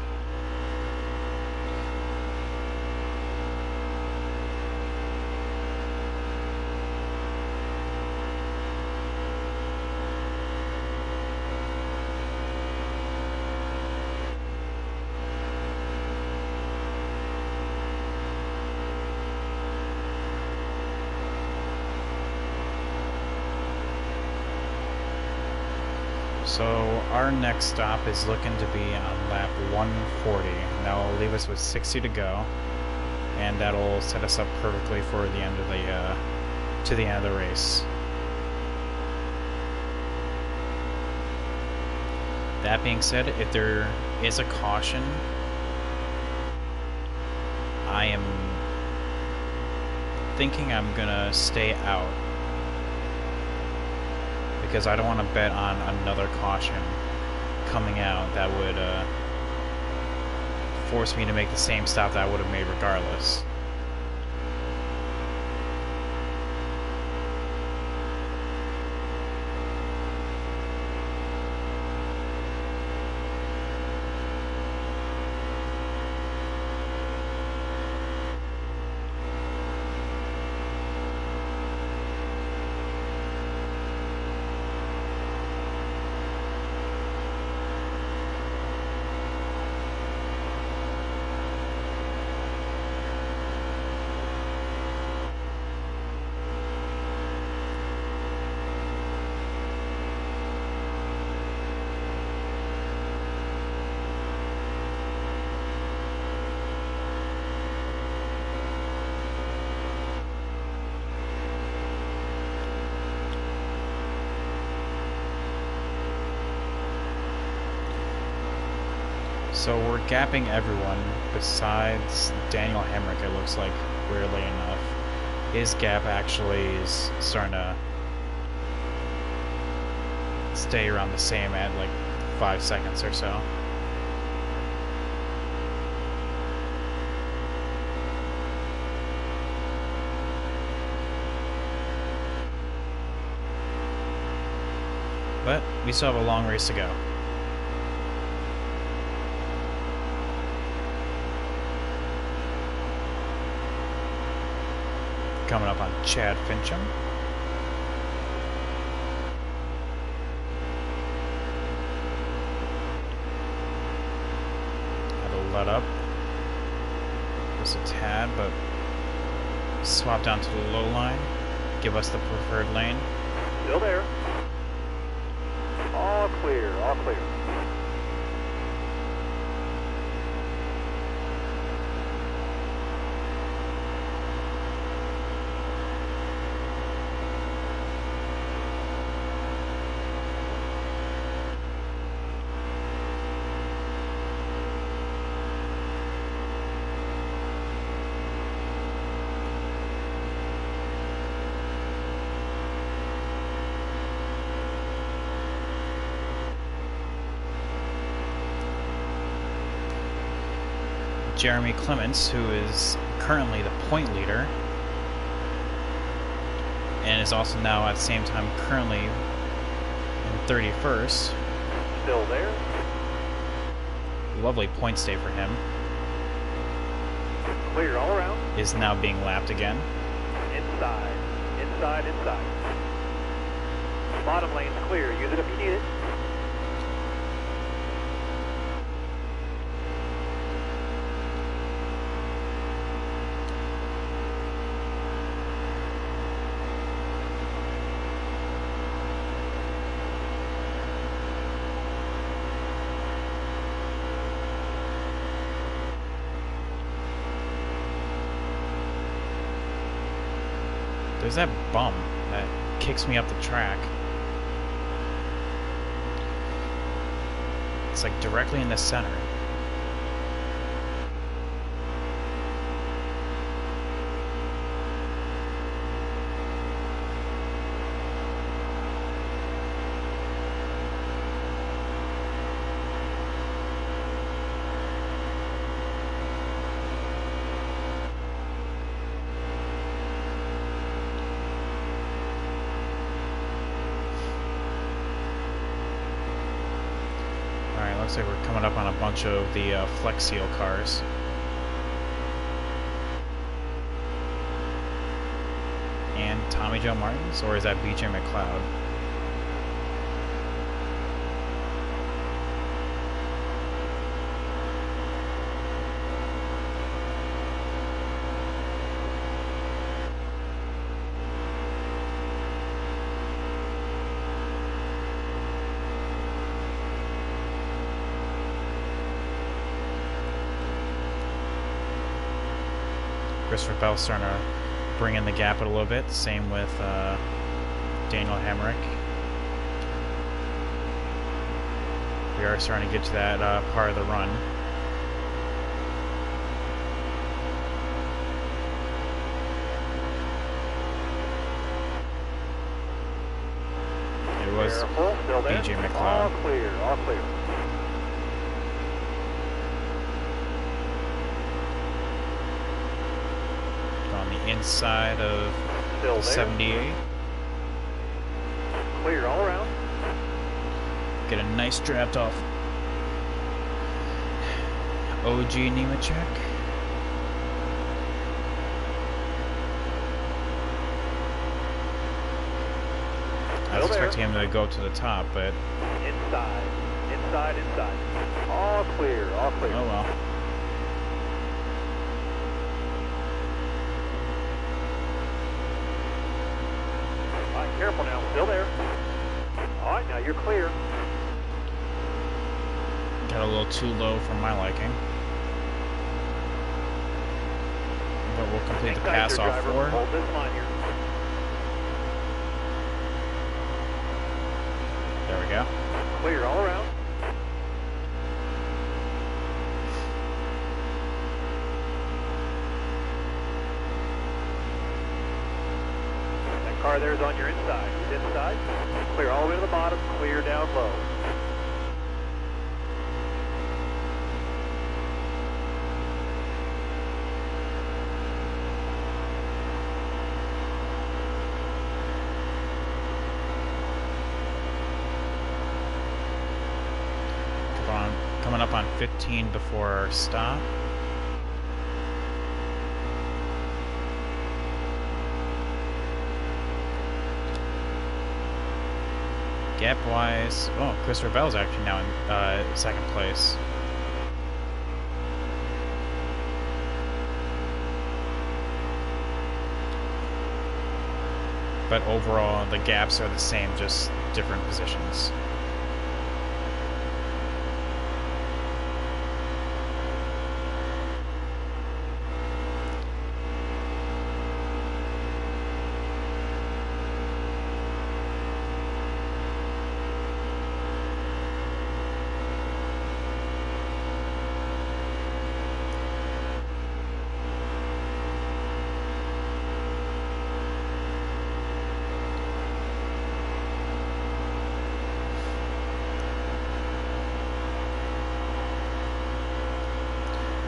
So our next stop is looking to be on lap 140. That will leave us with 60 to go, and that'll set us up perfectly for the end of the end of the race. That being said, if there is a caution, I am thinking I'm gonna stay out, because I don't want to bet on another caution coming out that would force me to make the same stop that I would have made regardless. So we're gapping everyone besides Daniel Hemrick, it looks like, weirdly enough. His gap actually is starting to stay around the same at like 5 seconds or so. But we still have a long race to go. Coming up on Chad Fincham. Had to let up just a tad, but swap down to the low line, give us the preferred lane. Still there. All clear, all clear. Jeremy Clements, who is currently the point leader, and is also now at the same time currently in 31st. Still there. Lovely point stay for him. Clear all around. Is now being lapped again. Inside, inside, inside. Bottom lane's clear. Use it if you need it. There's that bump that kicks me up the track. It's like directly in the center. looks like we're coming up on a bunch of the Flex Seal cars. And Tommy Joe Martins, or is that BJ McLeod? Christopher Bell's starting to bring in the gap a little bit. Same with Daniel Hemrick. We are starting to get to that part of the run. It was BJ McLeod. All clear, all clear. On the inside of Still 78. Clear all around. Get a nice draft off OG Nemechek. I was expecting him to go to the top, but... Inside, inside, inside. All clear, all clear. Oh well. All right, careful now, still there. All right, now you're clear. Got a little too low for my liking. But we'll complete the pass off driver, 4. hold this line here. There we go. Clear all around. That car there is on your inside. He's inside. Clear all the way to the bottom. Clear down low. Coming up on 15 before our stop. Gap wise, oh, Christopher Bell's actually now in second place. But overall, the gaps are the same, just different positions.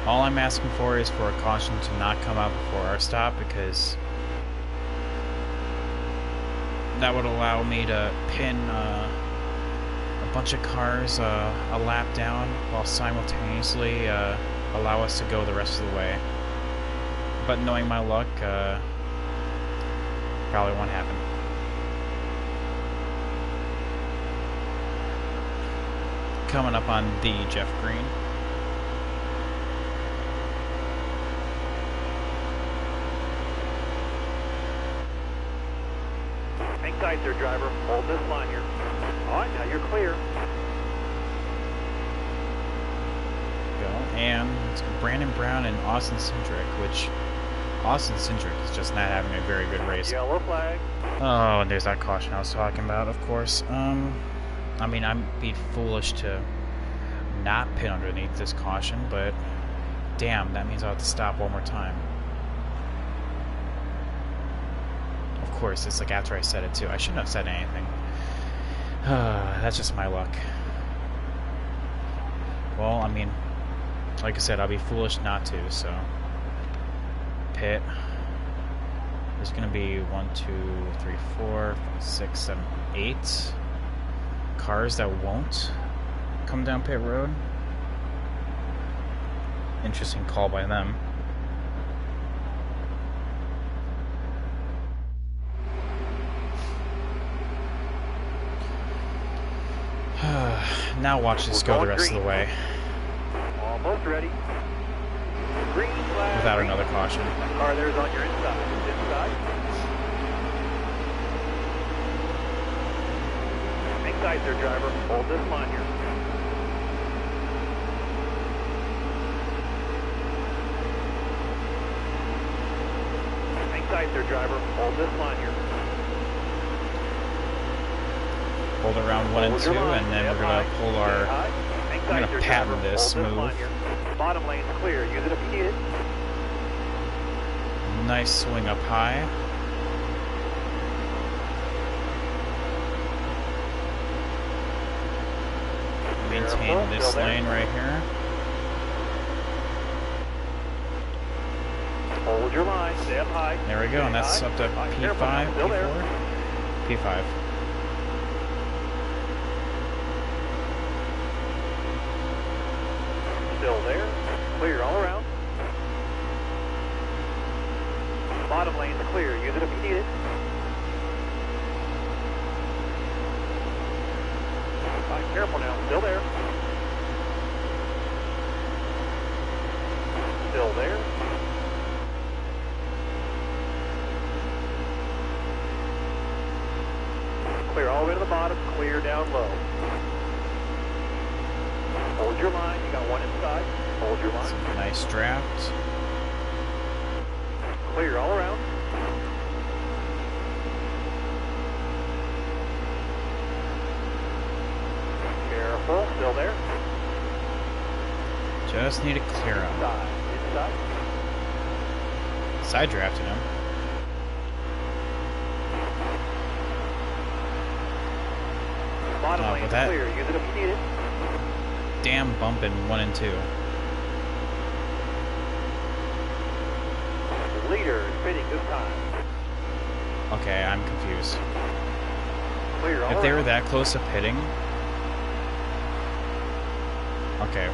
All I'm asking for is for a caution to not come out before our stop, because that would allow me to pin a bunch of cars a lap down while simultaneously allow us to go the rest of the way. But knowing my luck, probably won't happen. Coming up on the Jeff Green. Hang tight there, driver. Hold this line here. All right, now you're clear. Go. And it's Brandon Brown and Austin Cindric, which Austin Cindric is just not having a very good race. Yellow flag. Oh, and there's that caution I was talking about, of course. I mean, I'd be foolish to not pin underneath this caution, but damn, that means I'll have to stop one more time. Of course, it's like after I said it too. I shouldn't have said anything. That's just my luck. Well, I mean, like I said, I'll be foolish not to, so. Pit. There's gonna be 1, 2, 3, 4, 5, 6, 7, 8 cars that won't come down pit road. Interesting call by them. Now watch this go the rest of the way. Almost ready. Green flag. Without another caution. That car there's on your inside. Inside. Hang tight there, driver. Hold this line here. Hang tight there, driver. Hold this line here. Hold around 1 and 2, and then we're gonna pull our. I'm gonna patent this move. Bottom lane's clear. Use it if you need it. Nice swing up high. Maintain this lane right here. Hold your line. Stay up high. There we go, and that's up to P5, P4, P5. Still there. Clear all around. Bottom lane's clear. Use it if you need it. All right, careful now. Still there. Still there. Clear all the way to the bottom. Clear down low. Hold your line. You got one inside. Hold your line. Nice draft. Clear all around. Careful. Still there. Just need to clear him. Inside. Side drafted him. Bottom lane with that clear. Use it if you need it. damn bump in 1 and 2. Leader is pitting this time. Okay, I'm confused. Clear all If they were around. that close to pitting... Okay.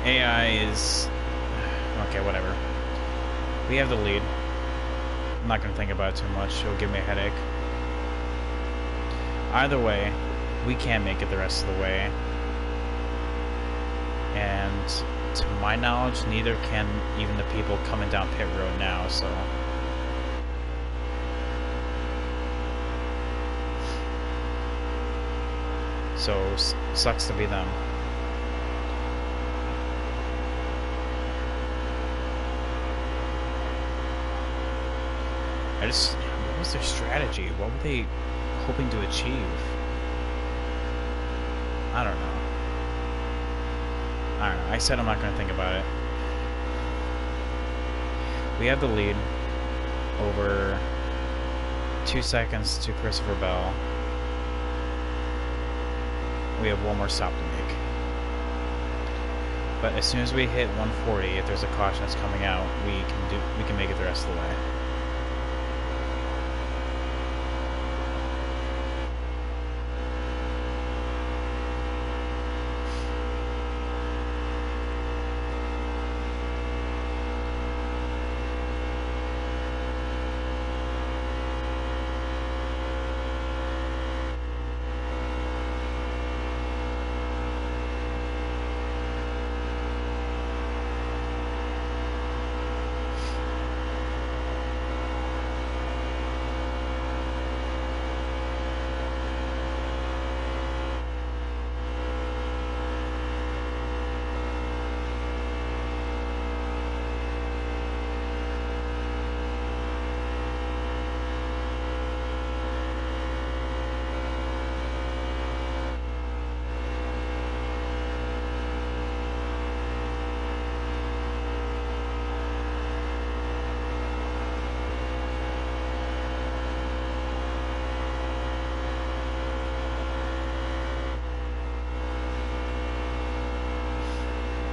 AI is... Okay, whatever. We have the lead. I'm not going to think about it too much. It'll give me a headache. Either way, we can't make it the rest of the way. And to my knowledge, neither can even the people coming down pit road now, so... So, sucks to be them. What was their strategy? What were they hoping to achieve? I don't know. I said I'm not going to think about it. We have the lead over 2 seconds to Christopher Bell. We have one more stop to make. But as soon as we hit 140, if there's a caution that's coming out, we can make it the rest of the way.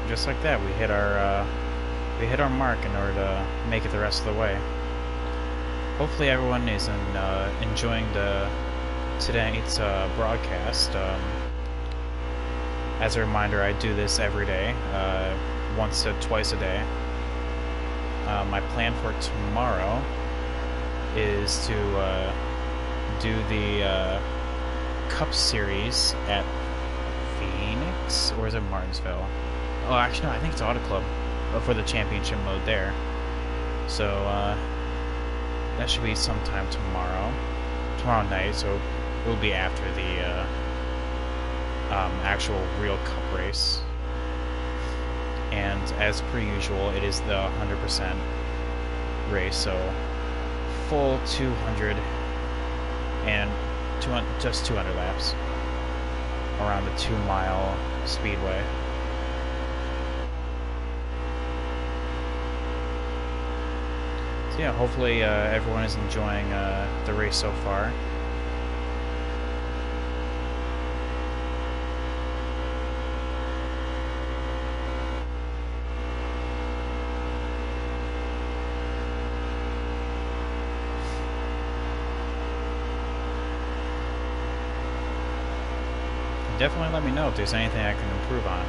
Just like that, we hit our mark in order to make it the rest of the way. Hopefully everyone is enjoying the tonight's broadcast. As a reminder, I do this every day, once to twice a day. My plan for tomorrow is to do the Cup Series at Phoenix, or is it Martinsville? Oh, actually, no, I think it's Auto Club for the championship mode there. So that should be sometime tomorrow night. So it will be after the actual real Cup race. And as per usual, it is the 100% race, so full 200 and just 200 laps around the 2-mile speedway. So yeah, hopefully everyone is enjoying the race so far. Definitely let me know if there's anything I can improve on.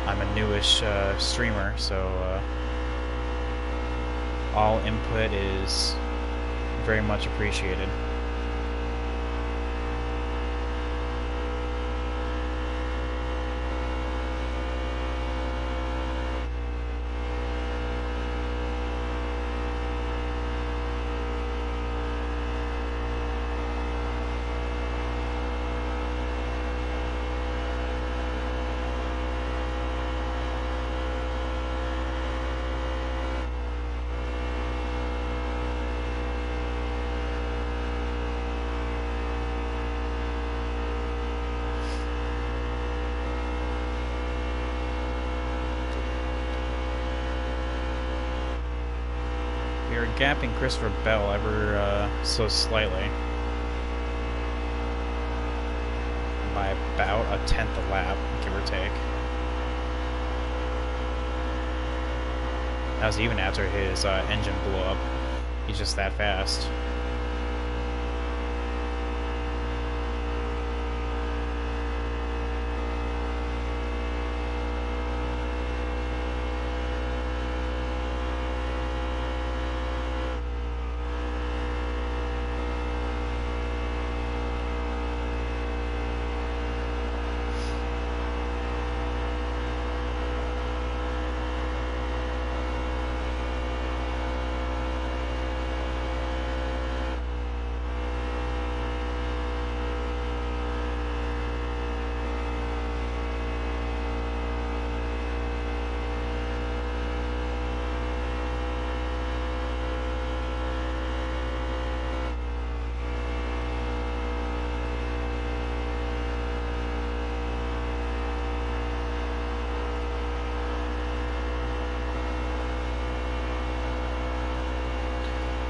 I'm a newish streamer, so all input is very much appreciated. We are gapping Christopher Bell ever so slightly by about a tenth a lap, give or take. That was even after his engine blew up. He's just that fast.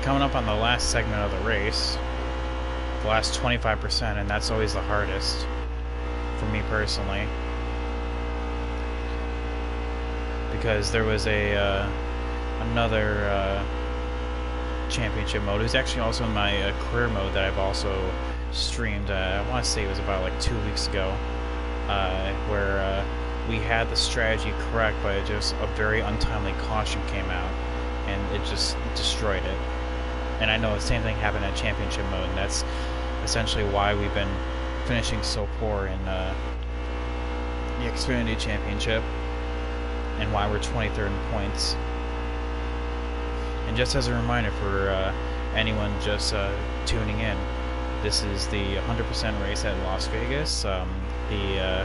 Coming up on the last segment of the race, the last 25%, and that's always the hardest for me personally, because there was another championship mode. It was actually also in my career mode that I've also streamed. I want to say it was about like 2 weeks ago, where we had the strategy correct, but just a very untimely caution came out, and it just destroyed it. And I know the same thing happened at championship mode, and that's essentially why we've been finishing so poor in the Xfinity Championship, and why we're 23rd in points. And just as a reminder for anyone just tuning in, this is the 100% race at Las Vegas. The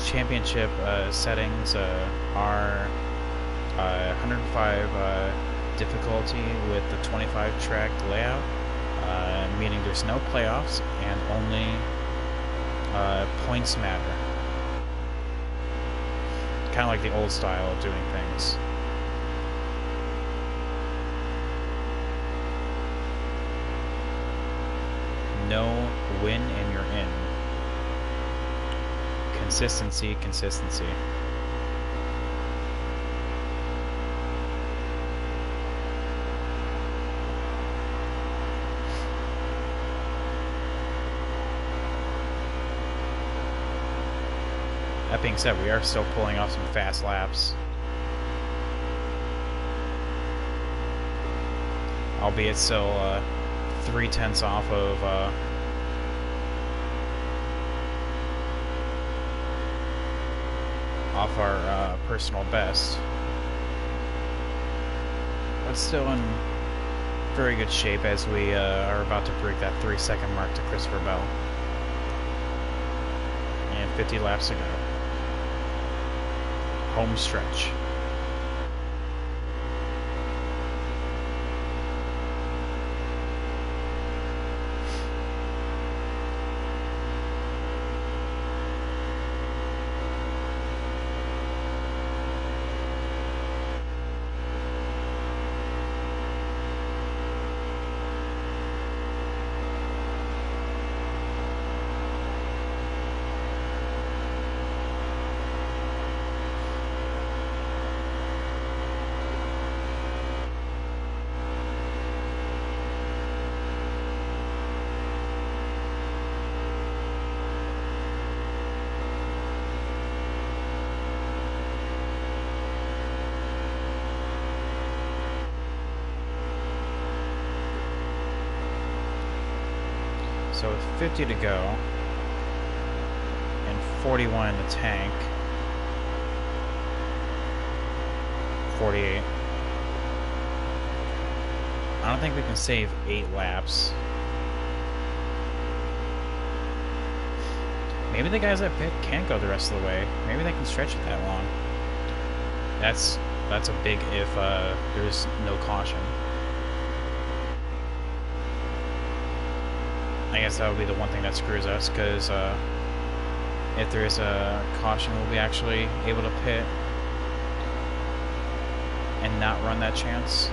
championship settings are 105 difficulty with the 25 track layout, meaning there's no playoffs and only points matter. Kind of like the old style of doing things. No win and you're in. Consistency, consistency. That being said, we are still pulling off some fast laps. Albeit still 3/10 off of our personal best. But still in very good shape as we are about to break that 3-second mark to Christopher Bell. And 50 laps to go. Home stretch. So with 50 to go, and 41 in the tank, 48. I don't think we can save 8 laps. Maybe the guys at pit can't go the rest of the way. Maybe they can stretch it that long. That's a big if there's no caution. I guess that would be the one thing that screws us, because if there is a caution, we'll be actually able to pit and not run that chance.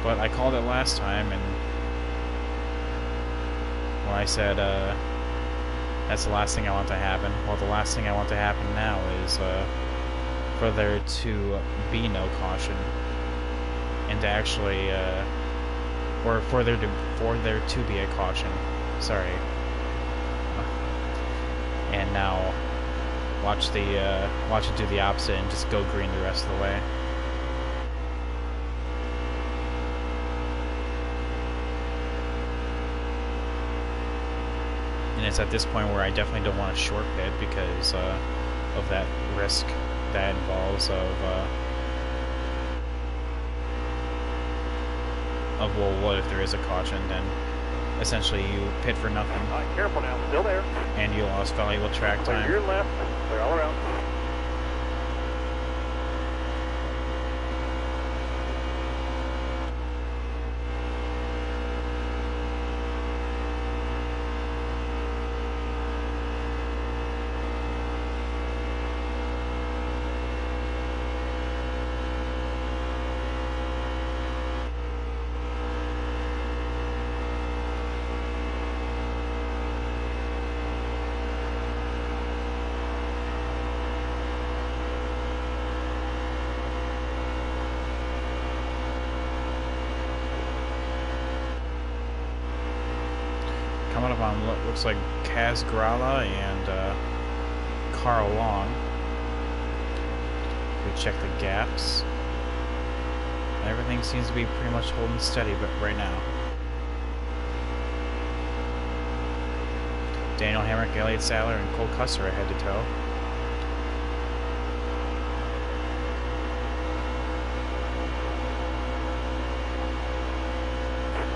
But I called it last time, and when I said that's the last thing I want to happen, well, the last thing I want to happen now is for there to be no caution, and to actually, or for there to be a caution. Sorry. And now, watch it do the opposite and just go green the rest of the way. And it's at this point where I definitely don't want to short pit because of that risk that involves of well, what if there is a caution? Then essentially you pit for nothing. Careful now, still there. And you lost valuable track time. Clear your left, clear all around. Coming up on what looks like Kaz Grala and Carl Long. We check the gaps. Everything seems to be pretty much holding steady, but right now. Daniel Hamrick, Elliott Sadler, and Cole Custer are head to toe.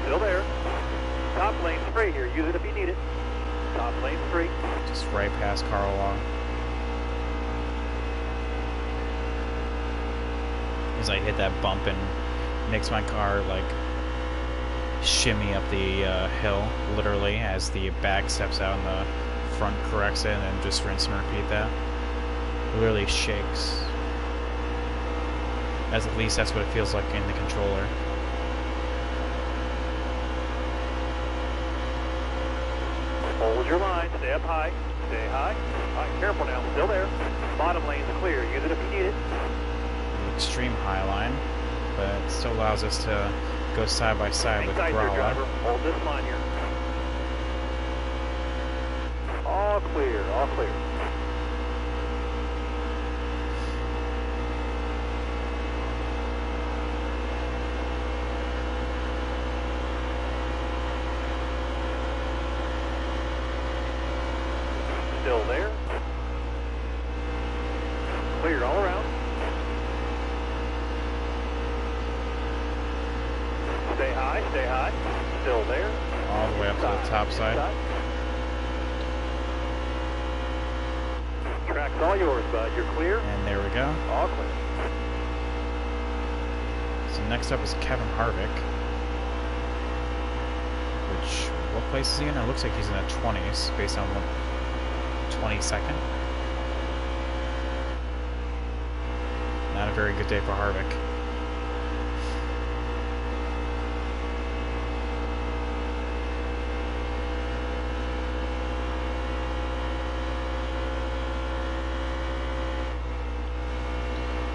Still there. Top lane's free here. Use it if you need it. Top lane's free. Just right past Carl Long. As I hit that bump and makes my car like shimmy up the hill, literally, as the back steps out and the front corrects it, and then just rinse and repeat that. It literally shakes. As at least that's what it feels like in the controller. Hold your line, stay up high, stay high. All right, careful now, still there. Bottom lane's clear, use it if you need it. The extreme high line, but it still allows us to go side by side with Hang tight there, Gralla. driver. Hold this line here. All clear, all clear. Still there. Clear all around. Stay high, stay high. Still there. All the way up to the top side. Track's all yours, bud. You're clear. And there we go. All clear. So next up is Kevin Harvick. Which, what place is he in? It looks like he's in the 20s, based on 22nd. Not a very good day for Harvick.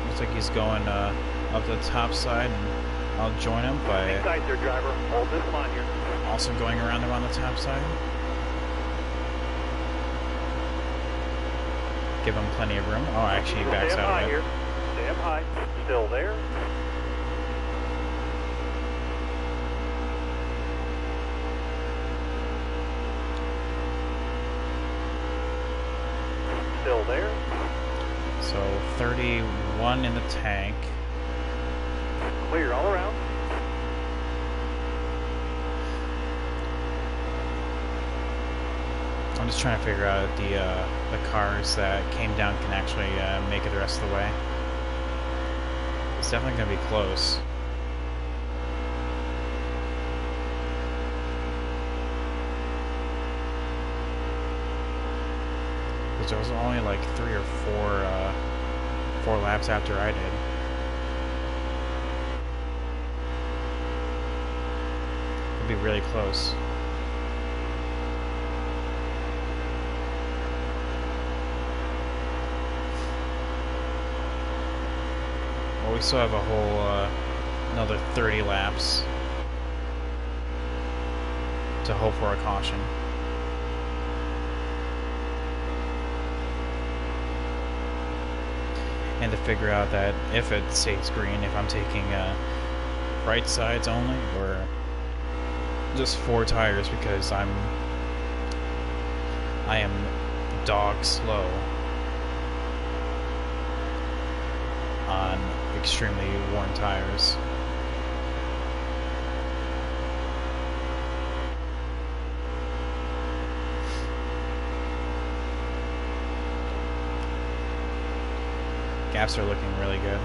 Looks like he's going up the top side, and I'll join him by Hang tight there, driver. Hold this line here. also going around him on the top side. Give him plenty of room. Oh, actually, he backs Stay up out high of it. here. Stay up high. Still there. Still there. So 31 in the tank. Clear all around. I'm just trying to figure out if the cars that came down can actually make it the rest of the way. It's definitely going to be close. Because there was only like 3 or 4 laps after I did. It'd be really close. Well, we still have a whole another 30 laps to hope for a caution. And to figure out that if it stays green, if I'm taking right sides only, or just 4 tires, because I am dog slow on extremely worn tires. Gaps are looking really good.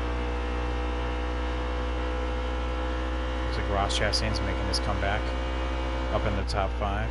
Looks like Ross Chastain's making his comeback up in the top 5.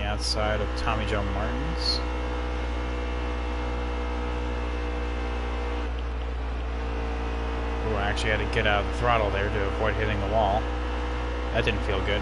Outside of Tommy John Martin's. Ooh, I actually had to get out of the throttle there to avoid hitting the wall. That didn't feel good.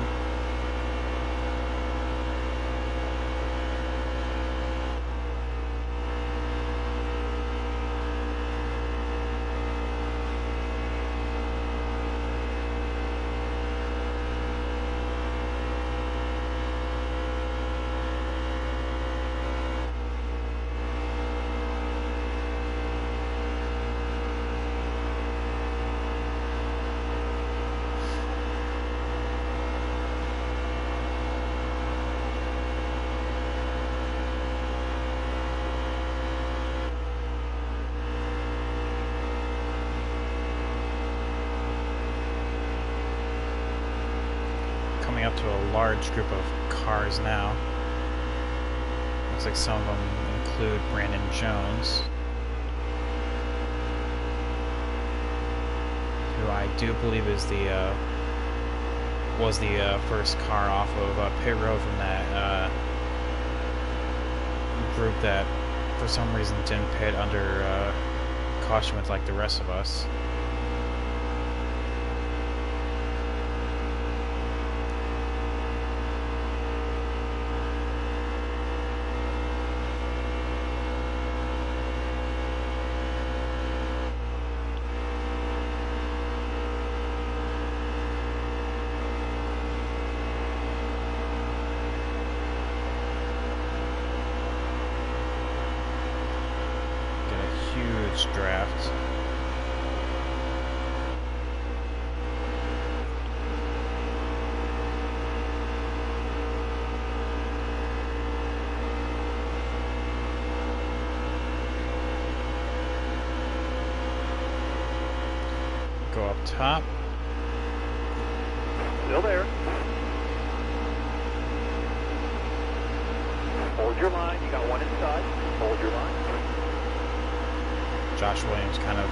coming up to a large group of cars now. Looks like some of them include Brandon Jones, who I do believe is was the first car off of pit road from that group that for some reason didn't pit under caution with like the rest of us. Draft. Go up top. Still there. Hold your line. You got one inside. Hold your line. Josh Williams kind of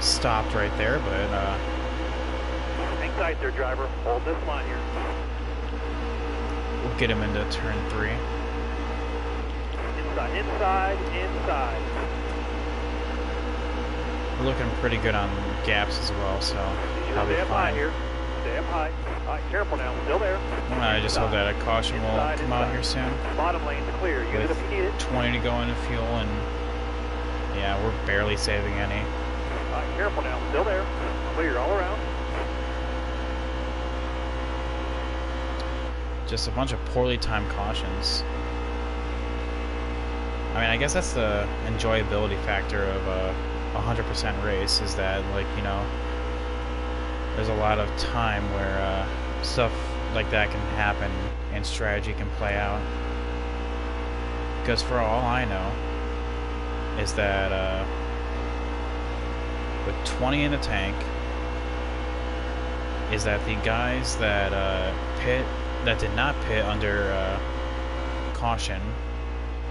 stopped right there, but hang tight there, driver. Hold this line here. We'll get him into turn 3. Inside. We're looking pretty good on gaps as well, so that'll be Stay up high fine. here. Stay up high. All right, careful now. Still there. I just hope that a caution will come out here soon. Bottom lane's clear. Use it if you need it. 20 to go into fuel, and yeah, we're barely saving any. All right, careful now. Still there. Clear all around. Just a bunch of poorly timed cautions. I mean, I guess that's the enjoyability factor of a 100% race, is that, like, you know, there's a lot of time where stuff like that can happen and strategy can play out. Because for all I know, is that with 20 in the tank, is that the guys that that did not pit under caution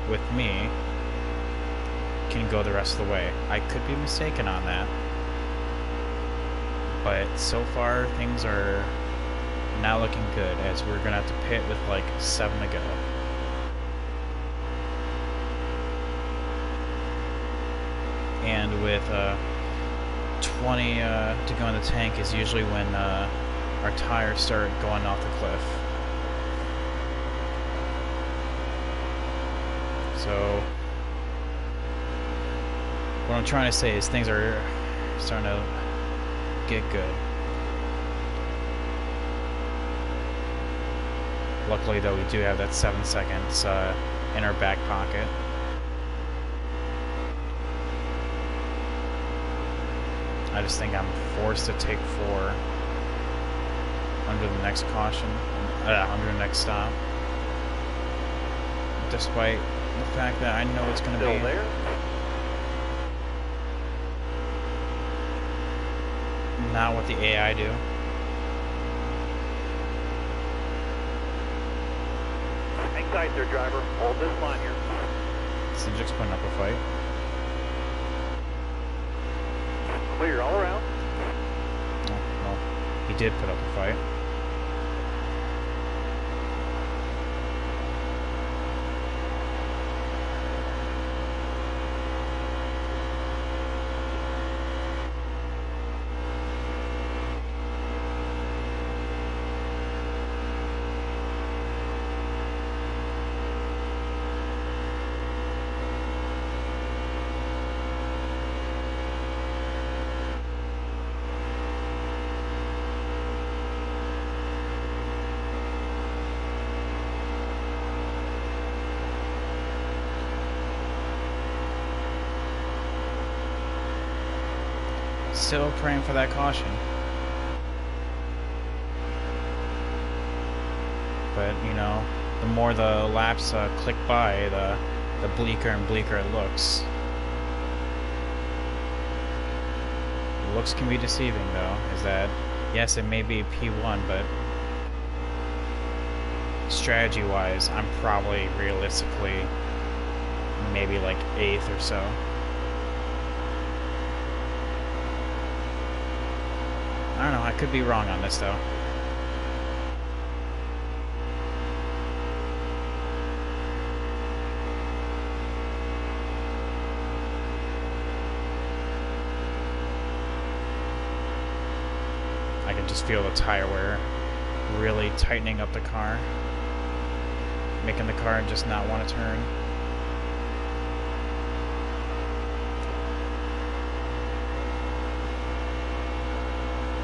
with me can go the rest of the way. I could be mistaken on that, but so far things are not looking good, as we're gonna have to pit with like 7 to go. And with 20 to go in the tank is usually when our tires start going off the cliff. So what I'm trying to say is things are starting to get good. Luckily though, we do have that 7 seconds in our back pocket. I just think I'm forced to take 4 under the next caution, under the next stop, despite the fact that I know it's going to be there. Not what the AI do. Hang tight there, driver. Hold this line here. Cindric's putting up a fight. Clear all around. Oh, well, he did put up a fight. Still praying for that caution. But, you know, the more the laps click by, the bleaker and bleaker it looks. Looks can be deceiving, though, is that, yes, it may be P1, but strategy-wise, I'm probably realistically maybe like 8th or so. I don't know, I could be wrong on this though. I can just feel the tire wear really tightening up the car, making the car just not want to turn.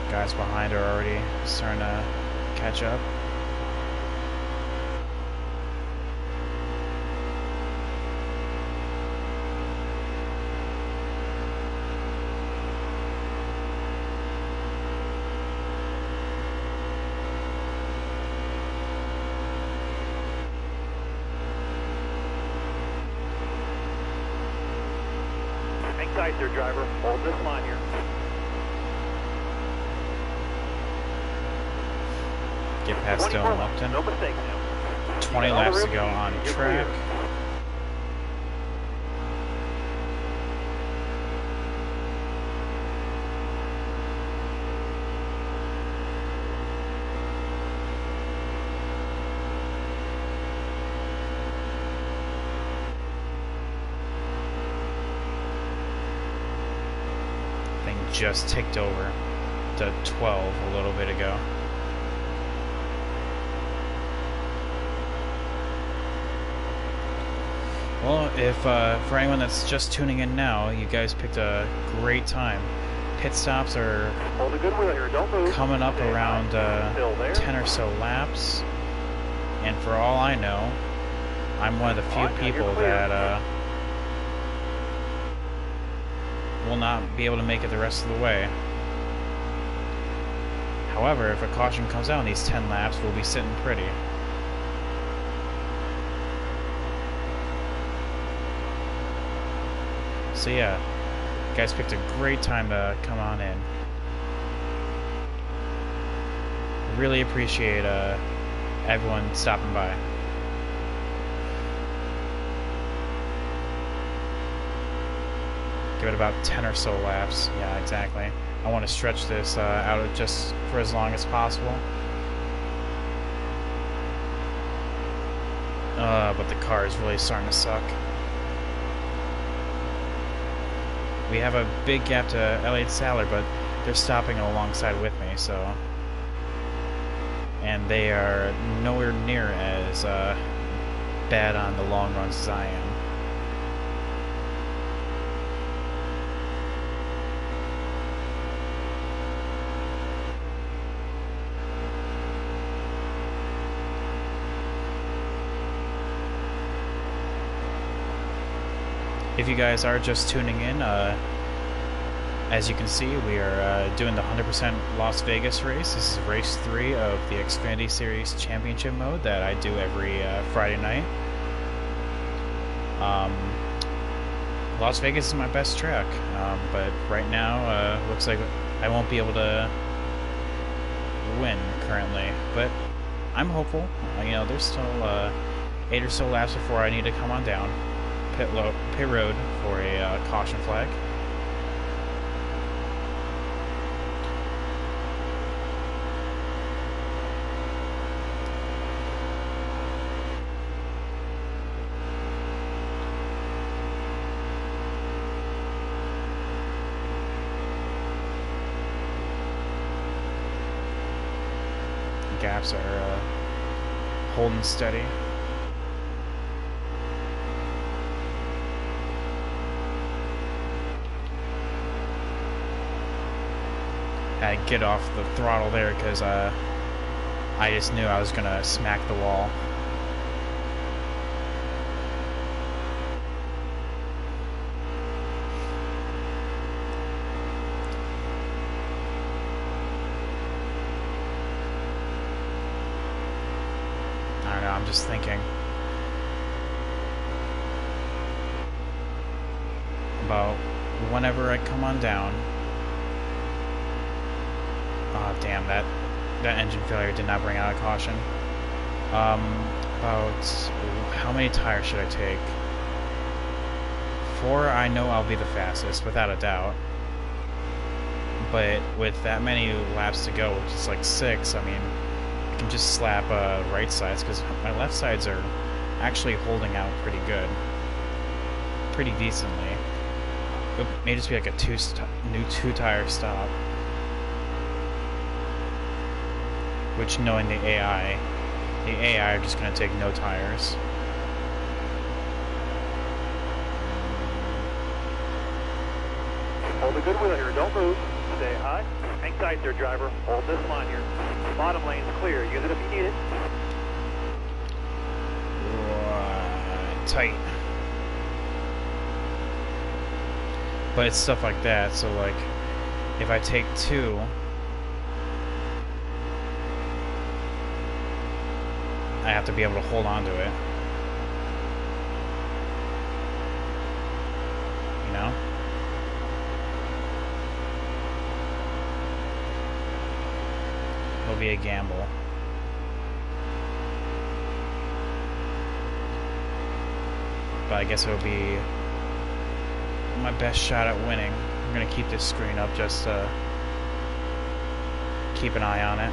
Guys behind are already starting to catch up. Hang tight there, driver. Hold this line here. Get past Dylan Upton. No mistakes now. 20 laps to go on track. Thing just ticked over to 12 a little bit ago. Well, if for anyone that's just tuning in now, you guys picked a great time. Pit stops are Hold a good wheel here. Don't move. coming up Stay around still there. 10 or so laps, and for all I know, I'm one of the few Alright, now you're people clear. that will not be able to make it the rest of the way. However, if a caution comes out in these 10 laps, we'll be sitting pretty. So yeah, you guys picked a great time to come on in. Really appreciate everyone stopping by. Give it about 10 or so laps. Yeah, exactly. I want to stretch this out just for as long as possible. But the car is really starting to suck. We have a big gap to Elliott Sadler, but they're stopping alongside with me, so... And they are nowhere near as bad on the long runs as I am. If you guys are just tuning in, as you can see, we are doing the 100% Las Vegas race. This is race 3 of the Xfinity Series Championship mode that I do every Friday night. Las Vegas is my best track, but right now looks like I won't be able to win currently. But I'm hopeful. You know, there's still 8 or so laps before I need to come on down pit road for a caution flag. Gaps are holding steady. I had to get off the throttle there because I just knew I was gonna smack the wall. I don't know, I'm just thinking about whenever I come on down. Oh damn, that engine failure did not bring out a caution. About how many tires should I take? 4, I know I'll be the fastest, without a doubt. But with that many laps to go, which is like 6, I mean, I can just slap right sides, because my left sides are actually holding out pretty good. Pretty decently. It may just be like a new 2-tire stop. Which, knowing the AI are just going to take no tires. Hold a good wheel here, don't move. Stay high. Hang tight there, driver. Hold this line here. Bottom lane's clear. Use it if you need it. Tight. But it's stuff like that, so like, if I take 2, I have to be able to hold on to it. You know? It'll be a gamble. But I guess it'll be my best shot at winning. I'm gonna keep this screen up just to keep an eye on it.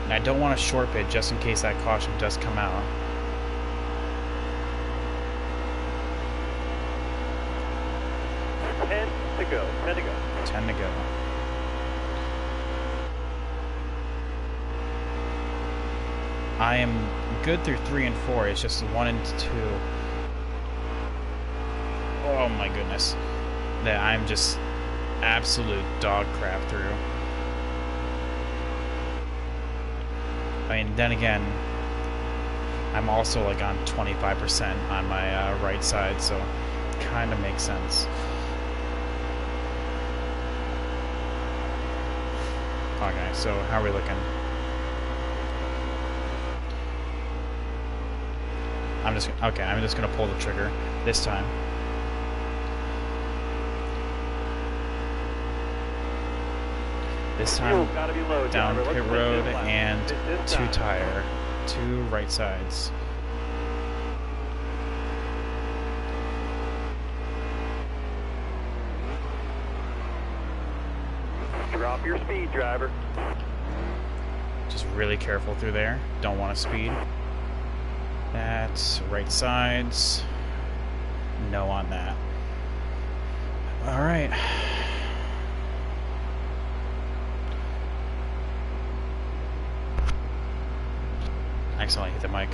And I don't want to short pit just in case that caution does come out. Ten to go. 10 to go. I am good through 3 and 4. It's just 1 and 2. Oh my goodness. That I'm just absolute dog crap through. I mean, then again, I'm also like on 25% on my right side, so it kind of makes sense. Okay, so how are we looking? I'm just gonna pull the trigger this time. This time down pit road and 2-tire, 2 right sides. Drop your speed, driver. Just really careful through there. Don't want to speed. That's right sides. No on that. All right. Accidentally hit the mic.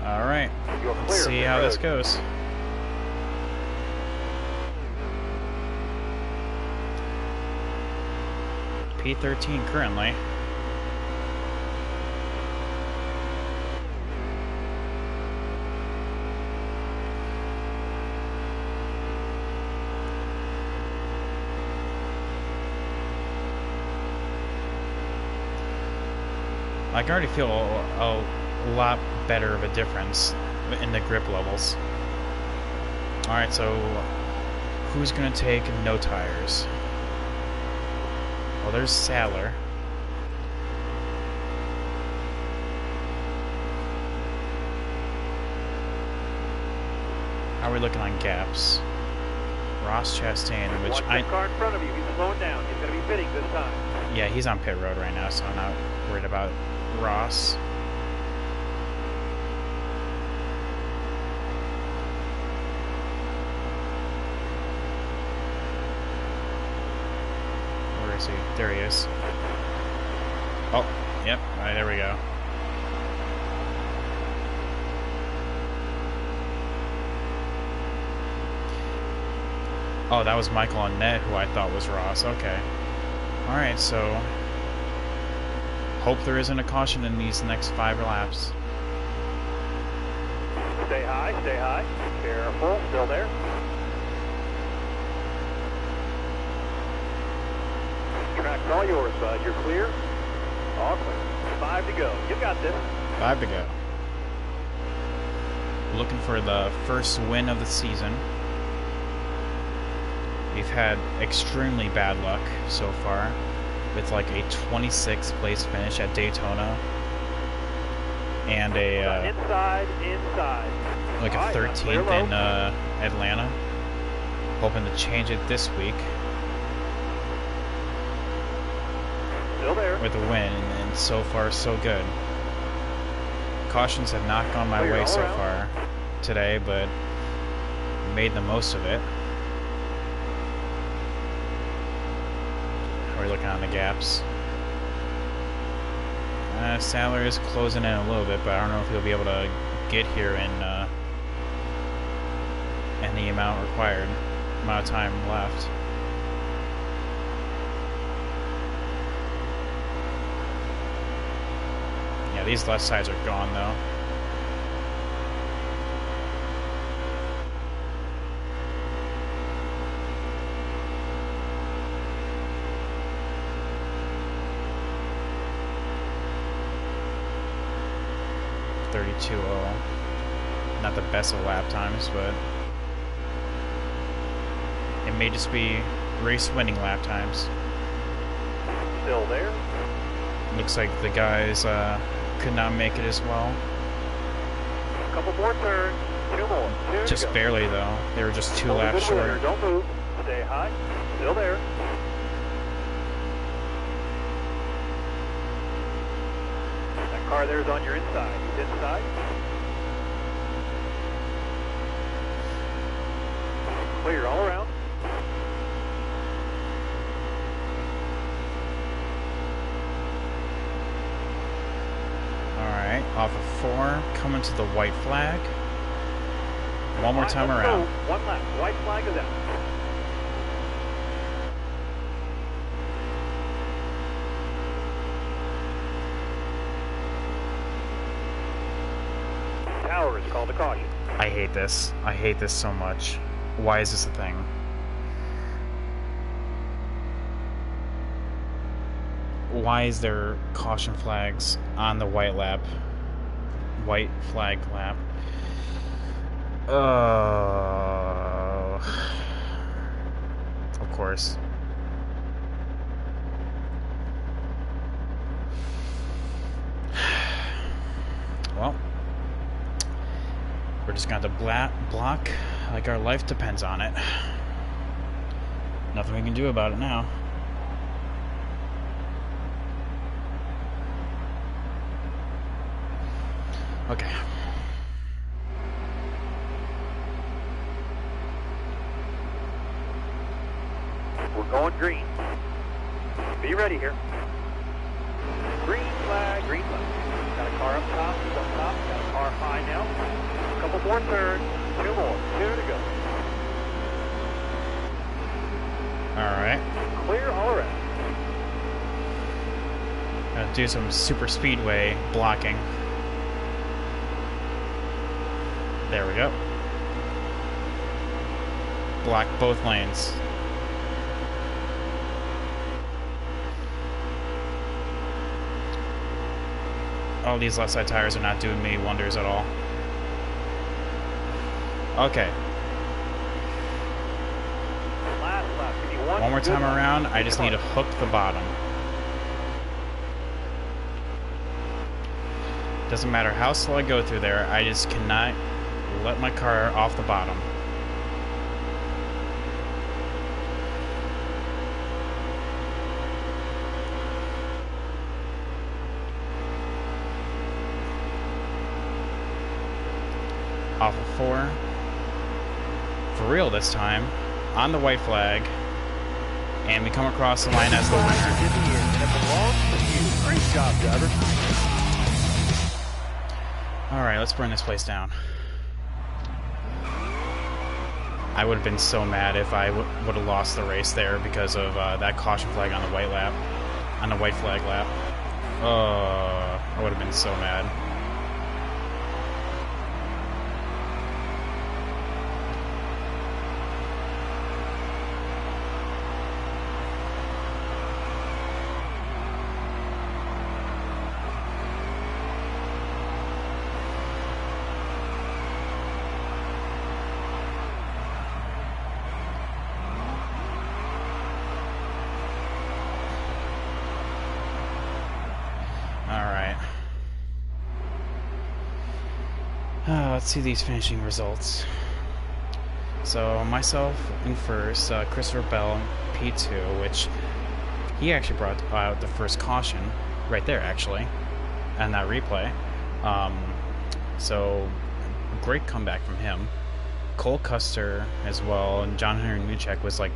All right. Let's see how this goes. P13 currently. I can already feel a lot better of a difference in the grip levels. Alright, so who's going to take no tires? Well, there's Sadler. How are we looking on gaps? Ross Chastain, which Watch the car in front of you. He's slowing down. He's going to be pitting this time. Yeah, he's on pit road right now, so I'm not worried about Ross. Where is he? There he is. Oh, yep. All right, there we go. Oh, that was Michael on net, who I thought was Ross. Okay. Alright, so hope there isn't a caution in these next 5 laps. Stay high, stay high. Careful, still there. It's all yours, bud. You're clear. All clear. 5 to go. You got this. 5 to go. Looking for the first win of the season. We've had extremely bad luck so far, with like a 26th place finish at Daytona and a inside. like a 13th in Atlanta. Hoping to change it this week Still there. with a win, and so far so good. Cautions have not gone my way so far today, but made the most of it. We're looking on the gaps. Sadler is closing in a little bit, but I don't know if he'll be able to get here in the amount of time left. Yeah, these left sides are gone though. Not the best of lap times, but it may just be race-winning lap times. Still there. Looks like the guys could not make it as well. A couple more turns. 2 more. Just barely, though. They were just 2 laps short. Don't move. Stay high. Still there. That car there's on your inside. He's inside. Clear all around. Alright, off of 4, coming to the white flag. One more time around. One lap. White flag is out. Tower is called a caution. I hate this. I hate this so much. Why is this a thing? Why is there caution flags on the white flag lap? Of course. Well, we're just going to block like our life depends on it. Nothing we can do about it now. Okay. We're going green. Be ready here. Green flag, green flag. Got a car up top, he's up top. Got a car high now. A couple more turns, 2 more, 2 to go. Alright. Clear all around. Gonna do some super speedway blocking. There we go. Block both lanes. Oh, these left side tires are not doing me wonders at all. Okay. Last lap. Give me One more time around, I just need to hook the bottom. Doesn't matter how slow I go through there, I just cannot let my car off the bottom. Off of 4. For real this time. On the white flag. And we come across the line as the winner. Great job, driver. Alright, let's burn this place down. I would have been so mad if I would have lost the race there because of that caution flag on the white flag lap. I would have been so mad. let's see these finishing results. So myself in first, Christopher Bell P2, which he actually brought out the first caution right there, actually, and that replay. Um, so great comeback from him. Cole Custer as well, and John Henry Newcheck was like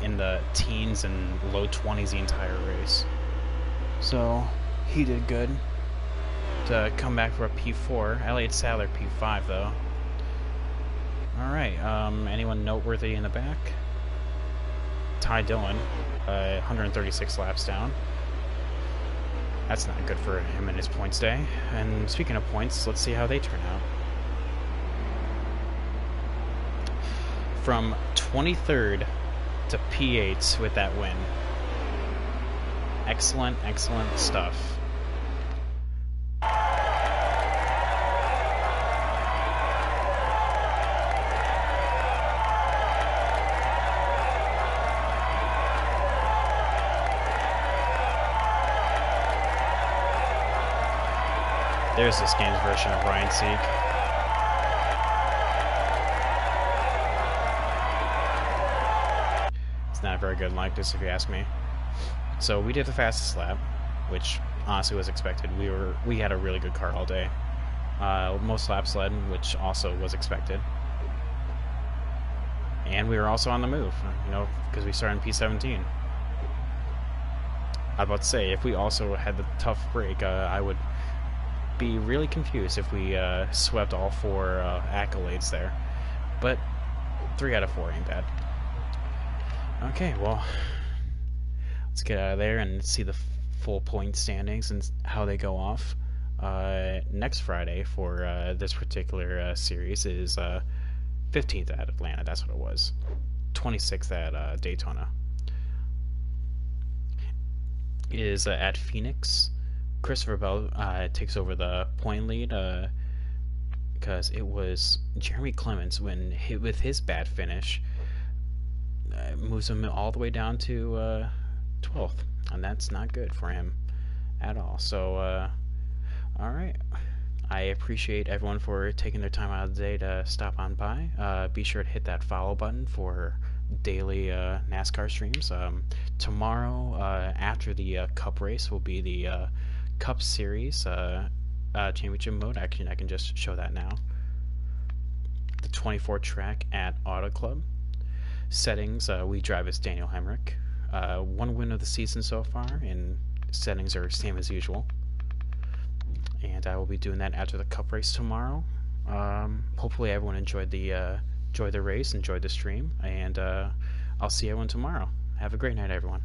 in the teens and low 20s the entire race. So he did good to come back for a P4. Elliott Sadler P5 though. All right. Anyone noteworthy in the back? Ty Dillon, 136 laps down. That's not good for him in his points day. And speaking of points, let's see how they turn out. From 23rd to P8 with that win. Excellent, excellent stuff. There's this game's version of Ryan Sieg. It's not a very good likeness if you ask me. So we did the fastest lap, which honestly was expected. We had a really good car all day. Most laps led, which also was expected. And we were also on the move, because we started in P17. I was about to say, if we also had the tough break, I would be really confused if we swept all 4 accolades there. But 3 out of 4 ain't bad. Okay, well, let's get out of there and see the full point standings and how they go off. Next Friday for this particular series is 15th at Atlanta. That's what it was. 26th at Daytona. Is at Phoenix. Christopher Bell takes over the point lead because it was Jeremy Clements with his bad finish moves him all the way down to 12th, and that's not good for him at all. So all right, I appreciate everyone for taking their time out of the day to stop on by. Be sure to hit that follow button for daily NASCAR streams. Tomorrow after the Cup race will be the Cup Series championship mode. Actually, I can just show that now. The 24 track at Auto Club. Settings, we drive as Daniel Hemrick. 1 win of the season so far, and settings are same as usual. And I will be doing that after the Cup race tomorrow. Hopefully everyone enjoyed the race, enjoyed the stream, and I'll see everyone tomorrow. Have a great night, everyone.